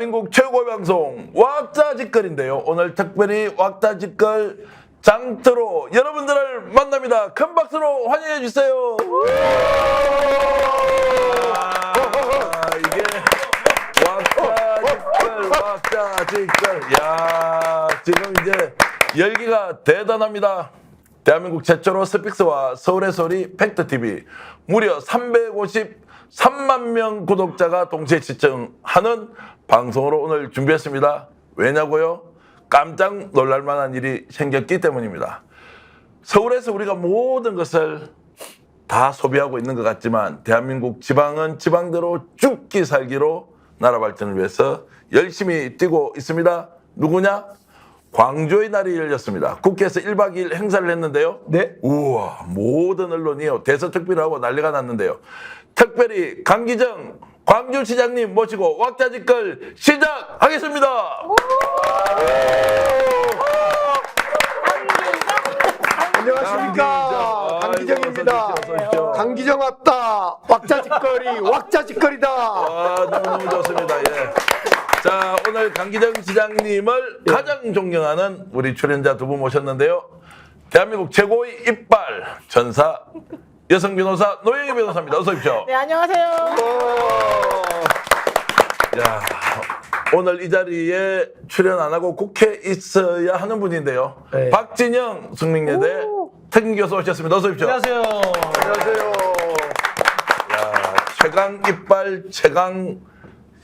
대한민국 최고의 방송 왁자지껄인데요. 오늘 특별히 왁자지껄 장터로 여러분들을 만납니다. 큰 박수로 환영해 주세요. 이게 왁자지껄. 야, 지금 이제 열기가 대단합니다. 대한민국 최초로 스픽스와 서울의 소리 팩트TV 무려 353만 명 구독자가 동시에 시청하는 방송으로 오늘 준비했습니다. 왜냐고요? 깜짝 놀랄 만한 일이 생겼기 때문입니다. 서울에서 우리가 모든 것을 다 소비하고 있는 것 같지만 대한민국 지방은 지방대로 죽기 살기로 나라 발전을 위해서 열심히 뛰고 있습니다. 누구냐? 광주의 날이 열렸습니다. 국회에서 1박 2일 행사를 했는데요. 네. 우와, 모든 언론이요. 대서특필하고 난리가 났는데요. 특별히 강기정 광주시장님 모시고 왁자지껄 시작하겠습니다. 안녕하십니까. 강기정입니다. 어서 오십시오. 강기정 왔다. 왁자지껄이 왁자지껄이다. 아, 너무너무 좋습니다. 예. 자, 오늘 강기정 시장님을 가장 존경하는 우리 출연자 두 분 모셨는데요. 대한민국 최고의 이빨 전사 여성 변호사 노영희 변호사입니다. 어서 오십시오. 네, 안녕하세요. 야, 오늘 이 자리에 출연 안 하고 국회에 있어야 하는 분인데요. 네. 박진영 숙명여대 특임교수 오셨습니다. 어서 오십시오. 안녕하세요. 안녕하세요. 야, 최강 이빨 최강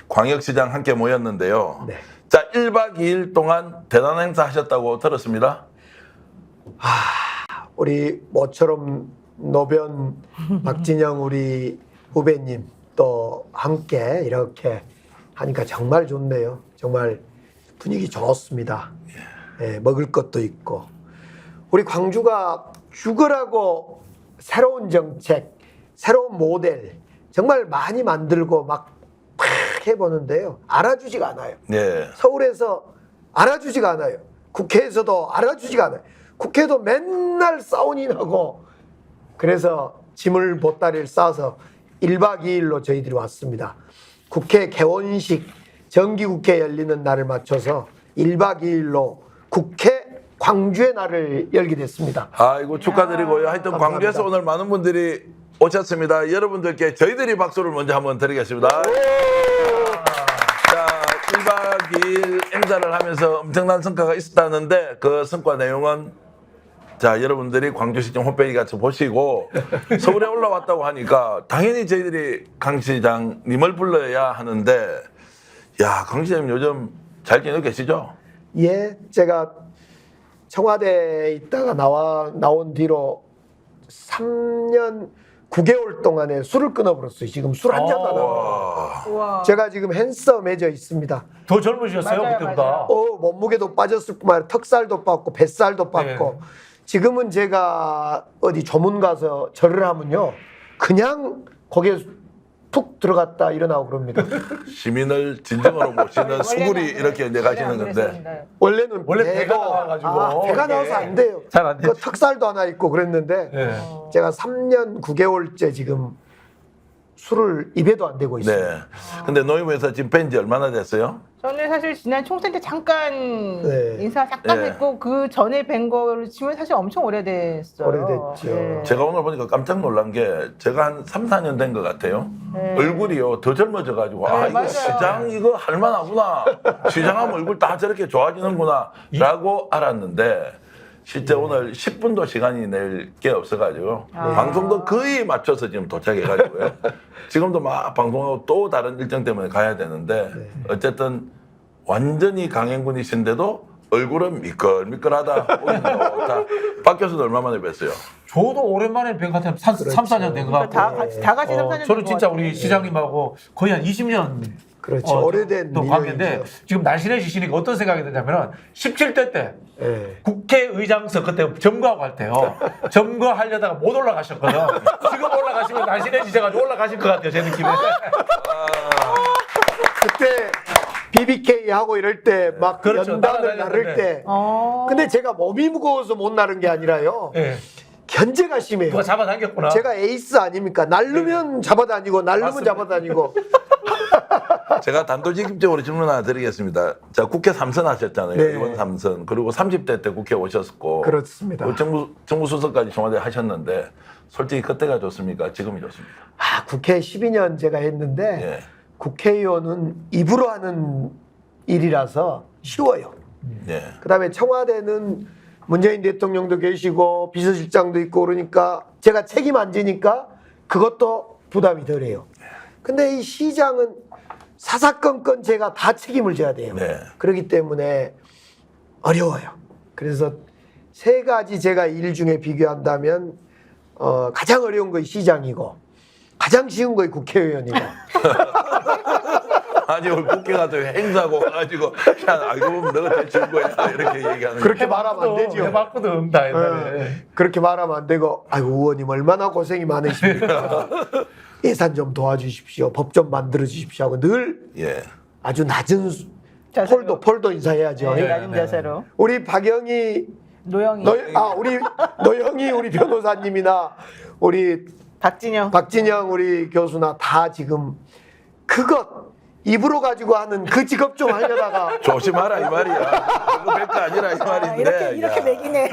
광역시장 함께 모였는데요. 네. 자, 1박 2일 동안 대단한 행사 하셨다고 들었습니다. 우리 모처럼 노변 박진영 우리 후배님 또 함께 이렇게 하니까 정말 좋네요. 정말 분위기 좋습니다. 예, 먹을 것도 있고 우리 광주가 죽으라고 새로운 정책, 새로운 모델 정말 많이 만들고 막 해보는데요. 알아주지가 않아요. 예. 서울에서 알아주지가 않아요. 국회에서도 알아주지가 않아요. 국회도 맨날 사우닝하고 그래서 짐을 보따리를 싸서 1박 2일로 저희들이 왔습니다. 국회 개원식 정기국회 열리는 날을 맞춰서 1박 2일로 국회 광주의 날을 열게 됐습니다. 아이고 축하드리고요. 하여튼 감사합니다. 광주에서 오늘 많은 분들이 오셨습니다. 여러분들께 저희들이 박수를 먼저 한번 드리겠습니다. 자, 1박 2일 행사를 하면서 엄청난 성과가 있었다는데 그 성과 내용은 자, 여러분들이 광주시청 홈페이지 가서 보시고 서울에 올라왔다고 하니까 당연히 저희들이 강 시장님을 불러야 하는데 야, 강 시장님 요즘 잘 지내고 계시죠? 예, 제가 청와대에 있다가 나온 뒤로 3년 9개월 동안에 술을 끊어버렸어요. 지금 술 한 잔도 안 하고. 와. 우와. 제가 지금 핸섬 맺어 있습니다. 더 젊으셨어요 맞아요, 그때보다. 맞아요. 몸무게도 빠졌을 뿐만 아니라 턱살도 빠고 뱃살도 빠고 네. 지금은 제가 어디 조문 가서 절을 하면요 그냥 거기에 툭 들어갔다 일어나고 그럽니다. 시민을 진정으로 모시는 수구리 이렇게 이제 가시는 건데 원래는 원래 배가 나와가지고 배가 이게 나와서 안 돼요. 잘안 되죠. 그 턱살도 하나 있고 그랬는데 네. 제가 3년 9개월째 지금 술을 입에도 안 대고 있어요. 네. 근데 노임에서 지금 뺀지 얼마나 됐어요? 저는 사실 지난 총선 때 잠깐 네. 인사 잠깐 네. 했고 그 전에 뵌 거를 치면 사실 엄청 오래됐어요. 오래됐죠. 제가 오늘 보니까 깜짝 놀란 게 제가 한 3, 4년 된 것 같아요. 네. 얼굴이요 더 젊어져가지고 아 네, 이거 맞아요. 시장 이거 할만하구나. 시장하면 얼굴 다 저렇게 좋아지는구나 라고 알았는데 실제 오늘 10분도 시간이 낼 게 없어가지고 방송도 거의 맞춰서 지금 도착해가지고요. 지금도 막 방송하고 또 다른 일정 때문에 가야 되는데 어쨌든 완전히 강행군이신데도 얼굴은 미끌미끌하다. 자, 박 교수도 얼마 만에 뵀어요? 저도 오랜만에 뵌 것 같아요. 3, 4년 된 것 그러니까 같고. 다 같이 3, 4년 저는 진짜 우리 시장님하고 거의 한 20년 그렇죠. 오래된 또 관계인데 인연이죠. 지금 날씬해지시니까 어떤 생각이 드냐면은 17대 때 예. 국회의장석 그때 점거하고 할 때요. 점거하려다가 못 올라가셨거든. 지금 올라가시면 날씬해지셔가지고 올라가실 것 같아요. 제 느낌에. 그때 BBK 하고 이럴 때 막 그렇죠. 연단을 날아다녔는데. 나를 때 근데 제가 몸이 무거워서 못 나른 게 아니라요. 예. 견제가 심해요. 누가 잡아당겼구나. 제가 에이스 아닙니까? 날르면 잡아다니고 날르면 맞습니다. 잡아다니고 제가 단도직입적으로 질문 하나 드리겠습니다. 자, 국회 3선 하셨잖아요. 네. 이번 3선. 그리고 30대 때 국회 오셨고. 그렇습니다. 정무수석까지 청와대 하셨는데 솔직히 그때가 좋습니까? 지금이 좋습니까? 국회 12년 제가 했는데 예. 국회의원은 입으로 하는 일이라서 쉬워요. 예. 그다음에 청와대는 문재인 대통령도 계시고 비서실장도 있고 그러니까 제가 책임 안 지니까 그것도 부담이 덜해요. 근데 이 시장은 사사건건 제가 다 책임을 져야 돼요. 네. 그렇기 때문에 어려워요. 그래서 세 가지 제가 일 중에 비교한다면 가장 어려운 건 시장이고 가장 쉬운 건 국회의원이고 아니, 오늘 국회 가서 행사고 가지고, 야, 알고 보면 너가 제일 좋은 거야. 이렇게 얘기하는 그렇게 거예요. 말하면 안 되죠. 해봤거든 다 옛날에. 그렇게 말하면 안 되고 아이고 의원님 얼마나 고생이 많으십니까. 예산 좀 도와주십시오. 법 좀 만들어 주십시오 하고 늘 예. 아주 낮은 자세로. 폴도 인사해야죠. 네, 네, 낮은 네. 자세로. 우리 박영희 노영이, 우리 노영희 우리 변호사님이나 우리 박진영 우리 교수나 다 지금 그것 입으로 가지고 하는 그 직업 좀 하려다가 조심하라, 이 말이야. 그거 별거 아니라, 이 말인데. 이렇게 야. 매기네.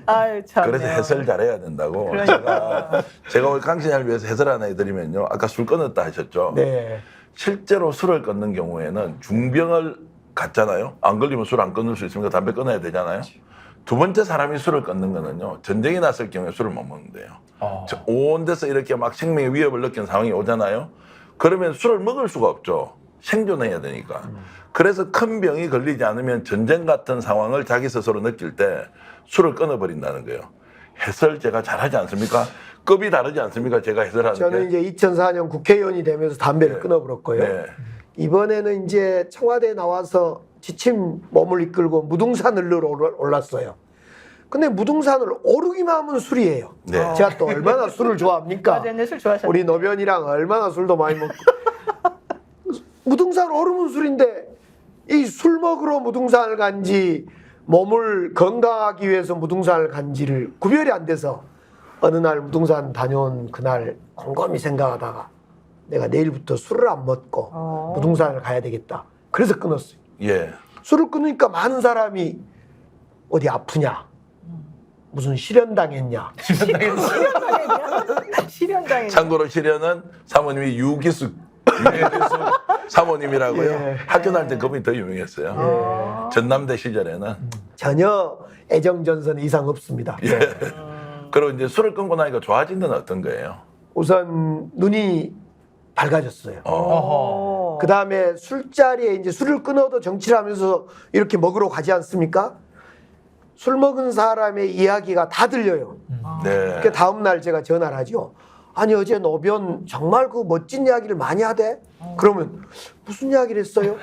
아유 참. 그래서 해설 잘해야 된다고. 그러니까. 제가 오늘 강신양을 위해서 해설 하나 해드리면요. 아까 술 끊었다 하셨죠? 네. 실제로 술을 끊는 경우에는 중병을 갖잖아요. 안 걸리면 술 안 끊을 수 있으니까 담배 끊어야 되잖아요. 두 번째 사람이 술을 끊는 거는요. 전쟁이 났을 경우에 술을 못 먹는데요. 온 데서 이렇게 막 생명의 위협을 느끼는 상황이 오잖아요. 그러면 술을 먹을 수가 없죠. 생존해야 되니까. 그래서 큰 병이 걸리지 않으면 전쟁 같은 상황을 자기 스스로 느낄 때 술을 끊어버린다는 거예요. 해설 제가 잘하지 않습니까? 급이 다르지 않습니까? 제가 해설하는 저는 게. 이제 2004년 국회의원이 되면서 담배를 네. 끊어버렸고요. 네. 이번에는 이제 청와대에 나와서 지친 몸을 이끌고 무등산을 늘어 올랐어요. 근데 무등산을 오르기만 하면 술이에요. 네. 제가 또 얼마나 술을 좋아합니까? 맞아요, 술 좋아하셨죠. 우리 노변이랑 얼마나 술도 많이 먹고. 무등산 오르면 술인데 이 술 먹으러 무등산을 간지 몸을 건강하기 위해서 무등산을 간지를 구별이 안 돼서 어느 날 무등산 다녀온 그날 곰곰이 생각하다가 내가 내일부터 술을 안 먹고 무등산을 가야 되겠다. 그래서 끊었어요. 예. 술을 끊으니까 많은 사람이 어디 아프냐? 무슨 실현당했냐? 실현당했냐. 참고로 실현은 사모님이 유기숙 사모님이라고요. 예. 학교 다닐 때 그분이 더 유명했어요. 전남대 시절에는. 전혀 애정전선 이상 없습니다. 예. 그리고 이제 술을 끊고 나니까 좋아진 건 어떤 거예요? 우선 눈이 밝아졌어요. 어허. 그 다음에 술자리에 이제 술을 끊어도 정치를 하면서 이렇게 먹으러 가지 않습니까? 술 먹은 사람의 이야기가 다 들려요. 네. 그 다음 날 제가 전화를 하죠. 아니 어제 노변 정말 그 멋진 이야기를 많이 하대. 그러면 무슨 이야기를 했어요?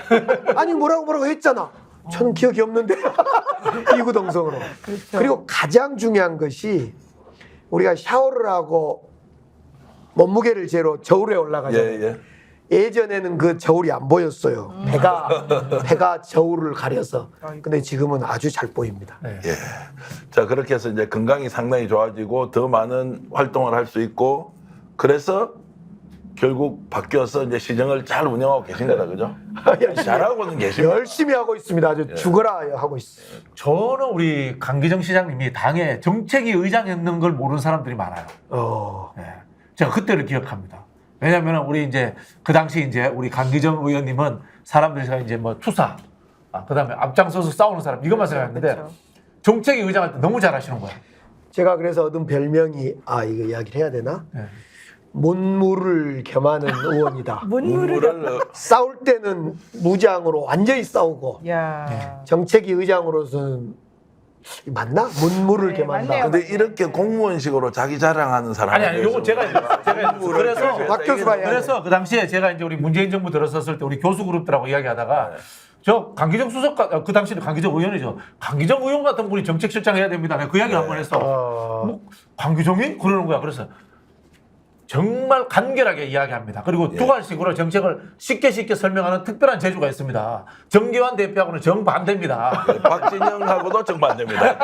아니 뭐라고 했잖아. 저는 기억이 없는데 이구동성으로. 그렇죠. 그리고 가장 중요한 것이 우리가 샤워를 하고 몸무게를 재러 저울에 올라가잖아요. 예. 예전에는 그 저울이 안 보였어요. 배가 저울을 가려서. 근데 지금은 아주 잘 보입니다. 네. 예. 자, 그렇게 해서 이제 건강이 상당히 좋아지고 더 많은 활동을 할 수 있고 그래서 결국 바뀌어서 이제 시정을 잘 운영하고 계신 거다, 그죠? 잘하고는 계십니다. 열심히 하고 있습니다. 아주 죽어라 하고 있어요. 저는 우리 강기정 시장님이 당에 정책위 의장했는 걸 모르는 사람들이 많아요. 예. 제가 그때를 기억합니다. 왜냐하면 우리 이제 그 당시 이제 우리 강기정 의원님은 사람들이 이제 뭐 투사, 그다음에 앞장서서 싸우는 사람 이것만 생각했는데 그렇죠. 정책위 의장할 때 너무 잘하시는 거야. 제가 그래서 얻은 별명이 이거 이야기를 해야 되나? 네. 문무를 겸하는 의원이다. 문물을 싸울 때는 무장으로 완전히 싸우고 야. 정책위 의장으로서는 맞나? 문무를 네, 겸한다. 맞네요. 근데 이렇게 공무원식으로 자기 자랑하는 사람 아니 요거 제가 그래서 박 교수가 이야기해. 그래서 그 당시에 제가 이제 우리 문재인 정부 들어섰을 때 우리 교수 그룹들하고 이야기하다가 저 강기정 수석 그 당시에 강기정 의원이죠. 강기정 의원 같은 분이 정책실장 해야 됩니다. 내가 그 이야기 를 한번 했어. 뭐 강기정이 그러는 거야. 그래서 정말 간결하게 이야기합니다. 그리고 예. 두괄식으로 정책을 쉽게 설명하는 특별한 재주가 있습니다. 정기환 대표하고는 정반대입니다. 박진영하고도 정반대입니다.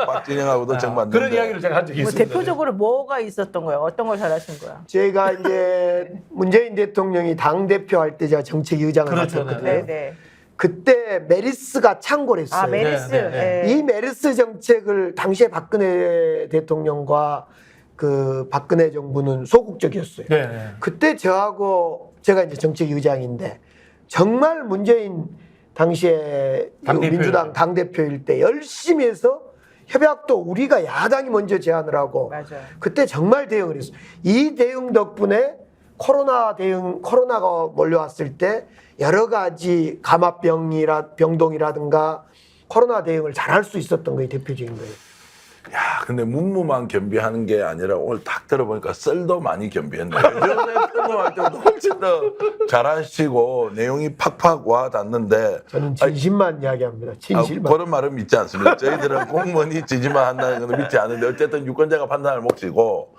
박진영하고도 정반대. 그런 이야기를 제가 한 적이 뭐 있습니다. 대표적으로 뭐가 있었던 거예요? 어떤 걸 잘하신 거야? 제가 이제 문재인 대통령이 당 대표 할 때 제가 정책위 의장을 그렇죠. 맡았거든요. 네, 네. 그때 메리스가 창궐 했어요. 아, 메리스. 네, 네, 네. 이 메르스 정책을 당시에 박근혜 대통령과 그 박근혜 정부는 소극적이었어요. 네, 네. 그때 저하고 제가 이제 정책위 의장인데 정말 문재인 당시에 당대표였죠. 민주당 당대표일 때 열심히 해서 협약도 우리가 야당이 먼저 제안을 하고 맞아요. 그때 정말 대응을 했어요. 이 대응 덕분에 코로나가 몰려왔을 때 여러 가지 감압병동이라든가 코로나 대응을 잘할 수 있었던 거예요. 대표적인 거예요. 야, 근데 문무만 겸비하는 게 아니라 오늘 딱 들어보니까 썰도 많이 겸비했네요. 전에 평범할 때보다 훨씬 더 잘하시고 내용이 팍팍 와 닿는데 저는 진실만 이야기합니다. 진실만. 그런 말은 믿지 않습니다. 저희들은 공무원이 지지만 한다는 건 믿지 않는데 어쨌든 유권자가 판단할 몫이고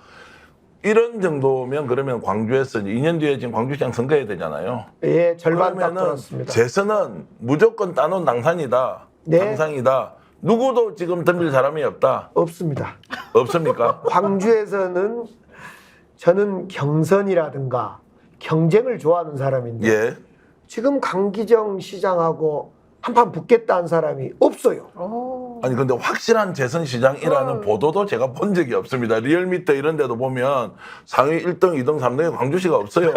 이런 정도면 그러면 광주에서 2년 뒤에 지금 광주시장 선거해야 되잖아요. 예, 절반 딱 그러면은 돌았습니다. 재선은 무조건 따놓은 당산이다. 네. 당상이다. 누구도 지금 덤빌 사람이 없다. 없습니다. 없습니까? 광주에서는 저는 경선이라든가 경쟁을 좋아하는 사람인데 예. 지금 강기정 시장하고 한판 붙겠다는 사람이 없어요. 오. 아니 근데 확실한 재선 시장이라는 보도도 제가 본 적이 없습니다. 리얼미터 이런 데도 보면 상위 1등, 2등, 3등에 광주시가 없어요.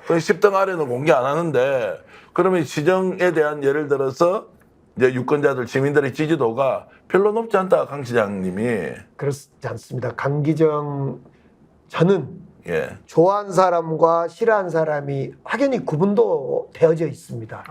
10등 아래는 공개 안 하는데 그러면 시정에 대한 예를 들어서 이제 유권자들, 시민들의 지지도가 별로 높지 않다, 강 시장님이. 그렇지 않습니다. 강기정 저는 예. 좋아하는 사람과 싫어하는 사람이 확연히 구분도 되어져 있습니다.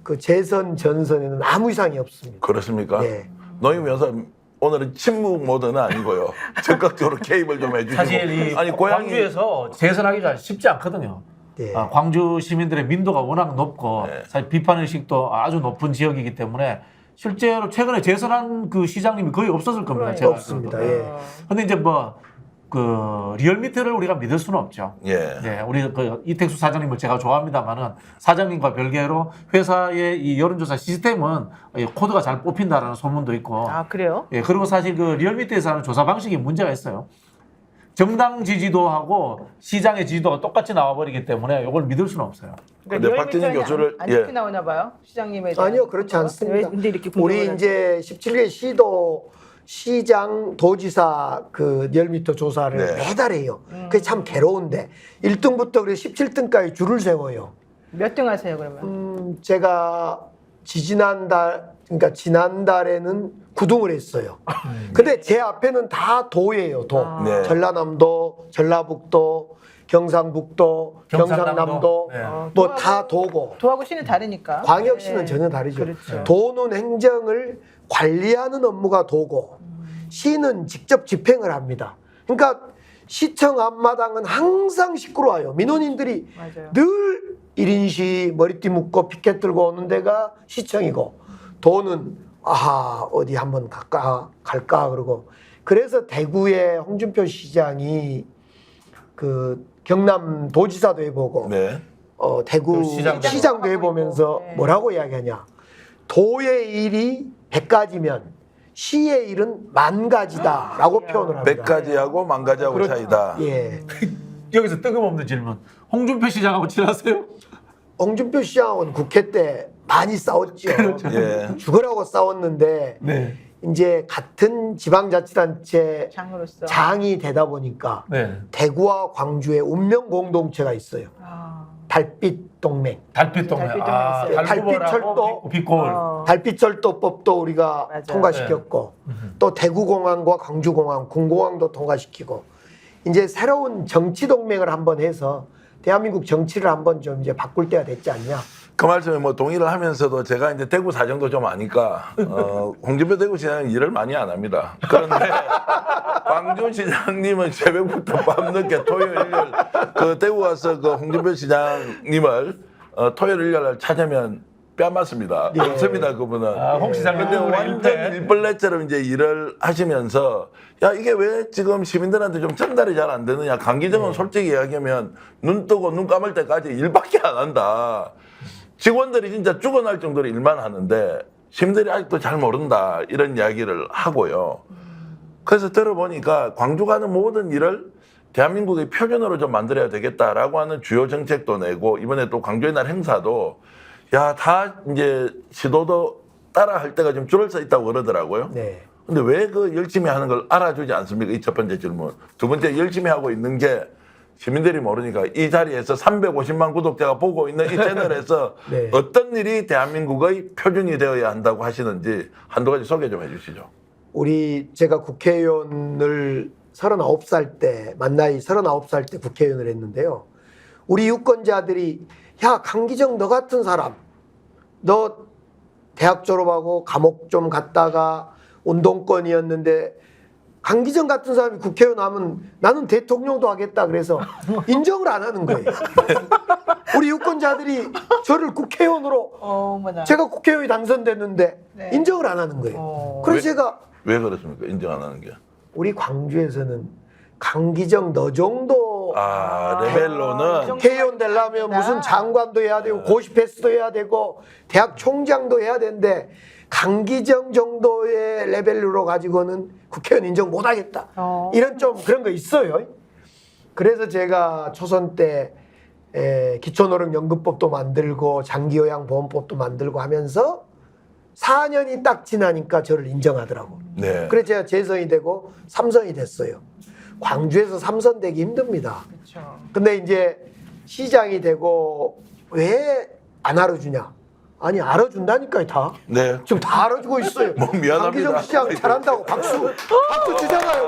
그 재선, 전선에는 아무 이상이 없습니다. 그렇습니까? 네. 노임 여사 오늘은 침묵 모드는 아니고요. 적극적으로 개입을 좀 해주시고. 사실 이 아니 고향이 광주에서 재선하기가 쉽지 않거든요. 네. 광주 시민들의 민도가 워낙 높고 네. 사실 비판 의식도 아주 높은 지역이기 때문에 실제로 최근에 재선한 그 시장님이 거의 없었을 겁니다. 그러니까. 제가 없습니다. 알기로는. 예. 근데 이제 뭐 그 리얼미터를 우리가 믿을 수는 없죠. 예. 네, 우리 그 이택수 사장님을 제가 좋아합니다만은 사장님과 별개로 회사의 이 여론조사 시스템은 코드가 잘 뽑힌다라는 소문도 있고. 아, 그래요? 예, 그리고 사실 그 리얼미터에서 하는 조사 방식이 문제가 있어요. 정당 지지도하고 시장의 지지도가 똑같이 나와버리기 때문에 이걸 믿을 수는 없어요. 근데 박진희 리얼미터에는 교수를- 안 예. 좋게 나오나 봐요. 시장님에 대한. 아니요, 그렇지 않습니다. 근데 이렇게 우리 이제 17개 시도 시장 도지사 그 리얼미터 조사를 네. 매달 해요. 그게 참 괴로운데 1등부터 그래 17등까지 줄을 세워요. 몇 등 하세요, 그러면? 제가 그러니까 지난달에는 9등을 했어요. 근데 제 앞에는 다 도예요, 도. 아. 네. 전라남도, 전라북도, 경상북도, 경상남도, 네. 뭐 다 도고. 도하고 시는 다르니까. 광역시는 네. 전혀 다르죠. 그렇죠. 도는 행정을 관리하는 업무가 도고 시는 직접 집행을 합니다. 그러니까 시청 앞마당은 항상 시끄러워요. 민원인들이 맞아요. 늘 1인 시 머리띠 묶고 피켓 들고 오는 데가 시청이고 도는 어디 한번 갈까 그러고 그래서 대구의 홍준표 시장이 그 경남 도지사도 해보고 네. 대구 그 시장도 시장도 하고 해보면서 있고. 네. 뭐라고 이야기하냐. 도의 일이 100가지면 시의 일은 10,000가지다라고 표현을 합니다. 100가지하고 10,000가지하고 그렇- 차이다. 예. 여기서 뜬금없는 질문. 홍준표 시장하고 친하세요? 홍준표 시장은 국회 때 많이 싸웠죠. 예. 죽으라고 싸웠는데 네. 이제 같은 지방자치단체 장으로서. 장이 되다 보니까 네. 대구와 광주에 운명 공동체가 있어요. 아. 달빛 동맹. 달빛 동네. 달빛 아, 동네 있어요. 달구벌하고 빛골. 달빛철도법도 우리가 맞아요. 통과시켰고 또 대구공항과 광주공항, 군공항도 통과시키고 이제 새로운 정치 동맹을 한번 해서 대한민국 정치를 한번 좀 이제 바꿀 때가 됐지 않냐. 그 말씀에 뭐 동의를 하면서도 제가 이제 대구 사정도 좀 아니까 홍준표 대구시장은 일을 많이 안 합니다. 그런데 광주시장님은 새벽부터 밤늦게 토요일 일요일 그 대구 가서 그 홍준표 시장님을 토요일 일요일 날 찾으면 뺨 맞습니다. 예. 없습니다, 그분은. 홍 시장님 근데 우리 완전 일대. 일벌레처럼 이제 일을 하시면서 야 이게 왜 지금 시민들한테 좀 전달이 잘 안 되느냐. 강기정은 솔직히 이야기하면 눈 뜨고 눈 감을 때까지 일밖에 안 한다. 직원들이 진짜 죽어날 정도로 일만 하는데 시민들이 아직도 잘 모른다 이런 이야기를 하고요. 그래서 들어보니까 광주가 하는 모든 일을 대한민국의 표준어로 좀 만들어야 되겠다라고 하는 주요 정책도 내고 이번에 또 광주의 날 행사도 야 다 이제 시도도 따라 할 때가 좀 줄을 서 있다고 그러더라고요. 네. 근데 왜 그 열심히 하는 걸 알아주지 않습니까? 이 첫 번째 질문. 두 번째 열심히 하고 있는 게 시민들이 모르니까 이 자리에서 350만 구독자가 보고 있는 이 채널에서 네. 어떤 일이 대한민국의 표준이 되어야 한다고 하시는지 한두 가지 소개 좀 해주시죠. 제가 국회의원을 39살 때, 만 나이 39살 때 국회의원을 했는데요. 우리 유권자들이 야 강기정 너 같은 사람, 너 대학 졸업하고 감옥 좀 갔다가 운동권이었는데 강기정 같은 사람이 국회의원 하면 나는 대통령도 하겠다 그래서 인정을 안 하는 거예요. 우리 유권자들이 저를 국회의원으로 어머나. 제가 국회의원이 당선됐는데 네. 인정을 안 하는 거예요. 그래서 제가 왜 그렇습니까? 인정 안 하는 게. 우리 광주에서는 강기정 너 정도 레벨로는 국회의원 되려면 무슨 장관도 해야 되고 고시패스도 해야 되고 대학 총장도 해야 되는데 강기정 정도의 레벨로 가지고는 국회의원 인정 못 하겠다. 이런 좀 그런 거 있어요. 그래서 제가 초선 때 기초노령연금법도 만들고 장기요양보험법도 만들고 하면서 4년이 딱 지나니까 저를 인정하더라고. 네. 그래서 제가 재선이 되고 3선이 됐어요. 광주에서 3선 되기 힘듭니다. 그렇죠. 근데 이제 시장이 되고 왜 안 알아주냐? 아니 알아준다니까요 다. 네. 지금 다 알아주고 있어요. 뭐 미안합니다. 강기정 시장 잘한다고 박수 주잖아요.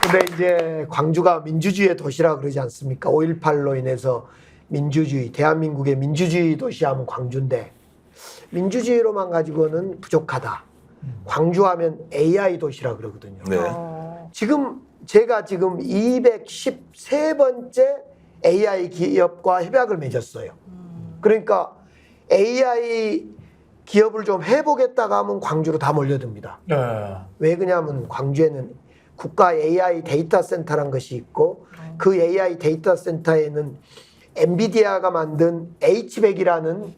근데 이제 광주가 민주주의의 도시라 그러지 않습니까? 5.18로 인해서 민주주의, 대한민국의 민주주의 도시하면 광주인데 민주주의로만 가지고는 부족하다. 광주하면 AI 도시라 그러거든요. 네. 제가 지금 213번째 AI 기업과 협약을 맺었어요. 그러니까 AI 기업을 좀 해보겠다가 하면 광주로 다 몰려듭니다. 네. 왜 그러냐면 광주에는 국가 AI 데이터 센터라는 것이 있고 그 AI 데이터 센터에는 엔비디아가 만든 H100이라는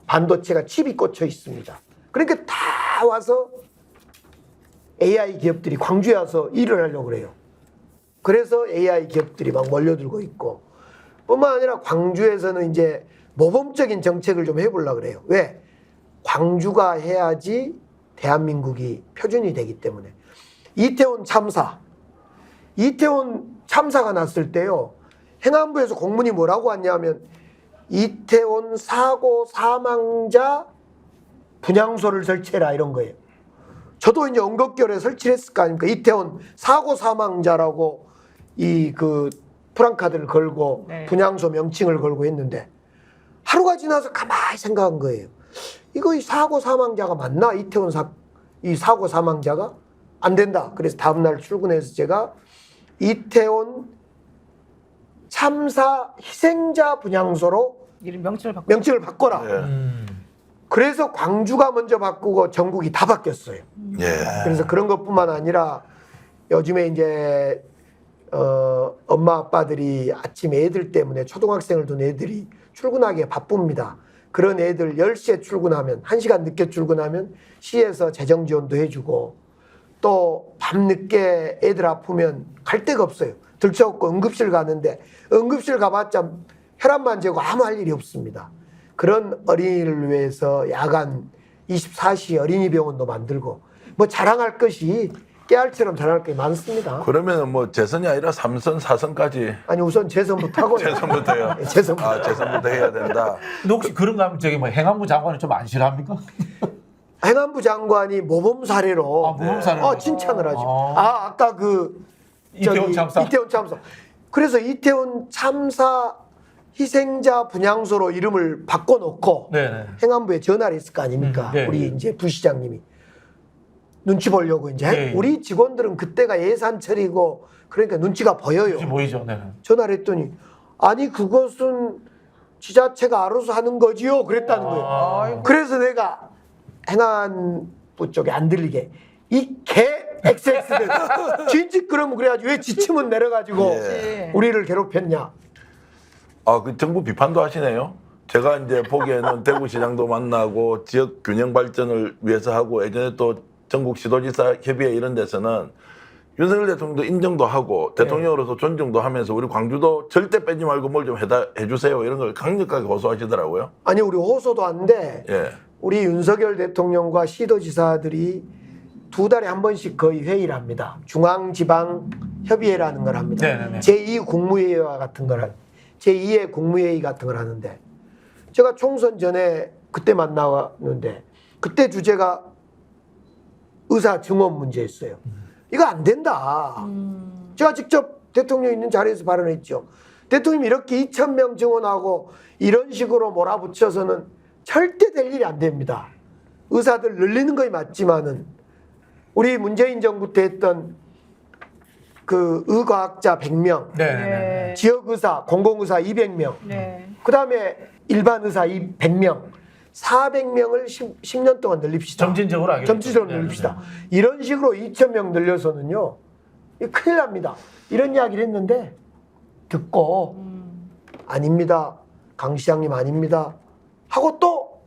반도체가 칩이 꽂혀 있습니다. 그러니까 다 와서 AI 기업들이 광주에 와서 일을 하려고 그래요. 그래서 AI 기업들이 막 몰려들고 있고 뿐만 아니라 광주에서는 이제 모범적인 정책을 좀 해보려고 그래요. 왜? 광주가 해야지 대한민국이 표준이 되기 때문에. 이태원 참사가 났을 때요. 행안부에서 공문이 뭐라고 왔냐면 이태원 사고 사망자 분향소를 설치해라 이런 거예요. 저도 이제 언급결에 설치를 했을 거 아닙니까? 이태원 사고 사망자라고 그 프랑카드를 걸고 네. 분향소 명칭을 걸고 했는데 하루가 지나서 가만히 생각한 거예요. 이거 이 사고 사망자가 맞나? 이태원 이 사고 사망자가 안 된다. 그래서 다음날 출근해서 제가 이태원 참사 희생자 분향소로 이름 명칭을 바꿔. 명칭을 바꿔라. 네. 그래서 광주가 먼저 바꾸고 전국이 다 바뀌었어요. 예. 그래서 그런 것뿐만 아니라 요즘에 이제 엄마 아빠들이 아침 애들 때문에 초등학생을 둔 애들이 출근하기에 바쁩니다. 그런 애들 10시에 출근하면 1시간 늦게 출근하면 시에서 재정 지원도 해주고 또 밤늦게 애들 아프면 갈 데가 없어요. 들쳐갖고 응급실 가는데 응급실 가봤자 혈압만 재고 아무 할 일이 없습니다. 그런 어린이를 위해서 야간 24시 어린이 병원도 만들고 뭐 자랑할 것이 깨알처럼 자랑할 게 많습니다. 그러면 뭐 재선이 아니라 3선, 4선까지 아니 우선 재선부터 하고요. 재선부터요. 네, 재선부터. 아, 재선부터 해야 된다. 근데 혹시 그런 거 하면 저기 뭐 행안부 장관은 좀 안 싫어합니까? 행안부 장관이 모범 사례로 모범 사례로. 칭찬을 하죠. 아까 이태원 참사. 이태원 참사. 그래서 이태원 참사 희생자 분향소로 이름을 바꿔놓고 네네. 행안부에 전화를 했을 거 아닙니까? 네. 우리 이제 부시장님이 눈치 보려고 이제 네. 우리 직원들은 그때가 예산철이고 그러니까 눈치가 보여요. 보이죠. 네. 전화를 했더니 아니 그것은 지자체가 알아서 하는 거지요. 그랬다는 거예요. 아이고. 그래서 내가 행안부 쪽에 안 들리게 이 개 XX들 진즉 그러면 그래가지고 왜 지침은 내려가지고 예. 우리를 괴롭혔냐. 아, 그 정부 비판도 하시네요. 제가 이제 보기에는 대구시장도 만나고 지역 균형 발전을 위해서 하고 예전에 또 전국 시도지사 협의회 이런 데서는 윤석열 대통령도 인정도 하고 대통령으로서 존중도 하면서 우리 광주도 절대 빼지 말고 뭘 좀 해주세요 이런 걸 강력하게 호소하시더라고요. 아니 우리 호소도 한데 예. 우리 윤석열 대통령과 시도지사들이 2달에 한 번씩 거의 회의를 합니다. 중앙지방협의회라는 걸 합니다. 네네네. 제2 국무회의와 같은 걸 제2의 국무회의 같은 걸 하는데 제가 총선 전에 그때 만나왔는데 그때 주제가 의사 증원 문제였어요. 이거 안 된다. 제가 직접 대통령 있는 자리에서 발언했죠. 대통령이 이렇게 2,000명 증원하고 이런 식으로 몰아붙여서는 절대 될 일이 안 됩니다. 의사들 늘리는 거이 맞지만은 우리 문재인 정부 때 했던 그 의과학자 100명, 네. 지역의사, 공공의사 200명, 네. 그 다음에 일반 의사 100명, 400명을 10년 동안 늘립시다. 점진적으로 하겠죠. 점진적으로 늘립시다. 이런 식으로 2,000명 늘려서는요, 이거 큰일 납니다. 이런 이야기를 했는데 듣고 아닙니다. 강 시장님 아닙니다. 하고 또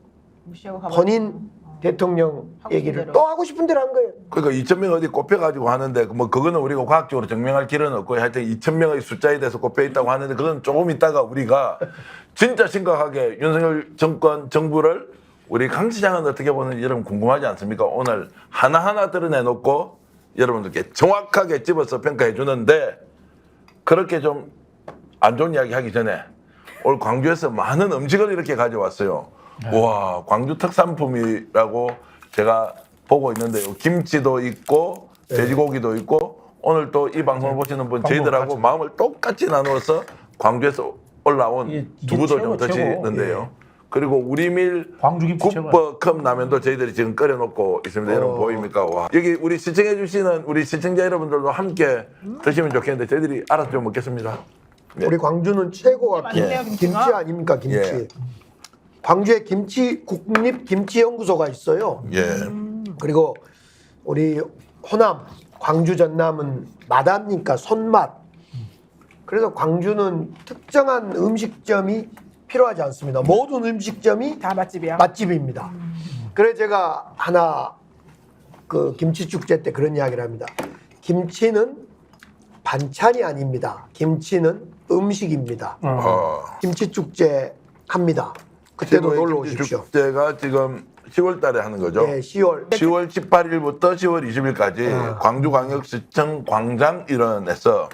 무시하고 가만히 본인 대통령 하고 얘기를 싶은 대로. 또 하고 싶은 대로 한 거예요. 그러니까 2,000명 어디 꼽혀가지고 하는데 뭐 그거는 우리가 과학적으로 증명할 길은 없고 하여튼 2,000명의 숫자에 대해서 꼽혀 있다고 하는데 그건 조금 있다가 우리가 진짜 심각하게 윤석열 정부를 우리 강 시장은 어떻게 보는지 여러분 궁금하지 않습니까? 오늘 하나하나 드러내놓고 여러분들께 정확하게 집어서 평가해 주는데 그렇게 좀 안 좋은 이야기 하기 전에 오늘 광주에서 많은 음식을 이렇게 가져왔어요. 와, 광주 특산품이라고 제가 보고 있는데요. 김치도 있고 돼지고기도 있고 오늘 또 이 방송을 보시는 분 저희들하고 마음을 똑같이 나누어서 광주에서 올라온 이게 두부도 최고, 좀 최고. 드시는데요. 그리고 우리밀 광주 김치 최고야. 국버컵 라면도 저희들이 지금 끓여놓고 있습니다. 여러분 보입니까? 와. 여기 우리 시청해 주시는 우리 시청자 여러분들도 함께 드시면 좋겠는데 저희들이 알아서 좀 먹겠습니다. 네. 우리 광주는 최고가 맛있네요, 김치 김치가. 아닙니까? 김치. 예. 광주에 국립김치연구소가 있어요. 예. 그리고 우리 호남, 광주 전남은 맛합니까? 손맛. 그래서 광주는 특정한 음식점이 필요하지 않습니다. 모든 음식점이 다 맛집이야. 맛집입니다. 그래서 제가 하나 그 김치 축제 때 그런 이야기를 합니다. 김치는 반찬이 아닙니다. 김치는 음식입니다. 김치 축제 합니다. 그때도 놀러 오십시오. 축제가 지금 10월 달에 하는 거죠? 네, 10월. 10월 18일부터 10월 20일까지 광주광역시청 광장 일원에서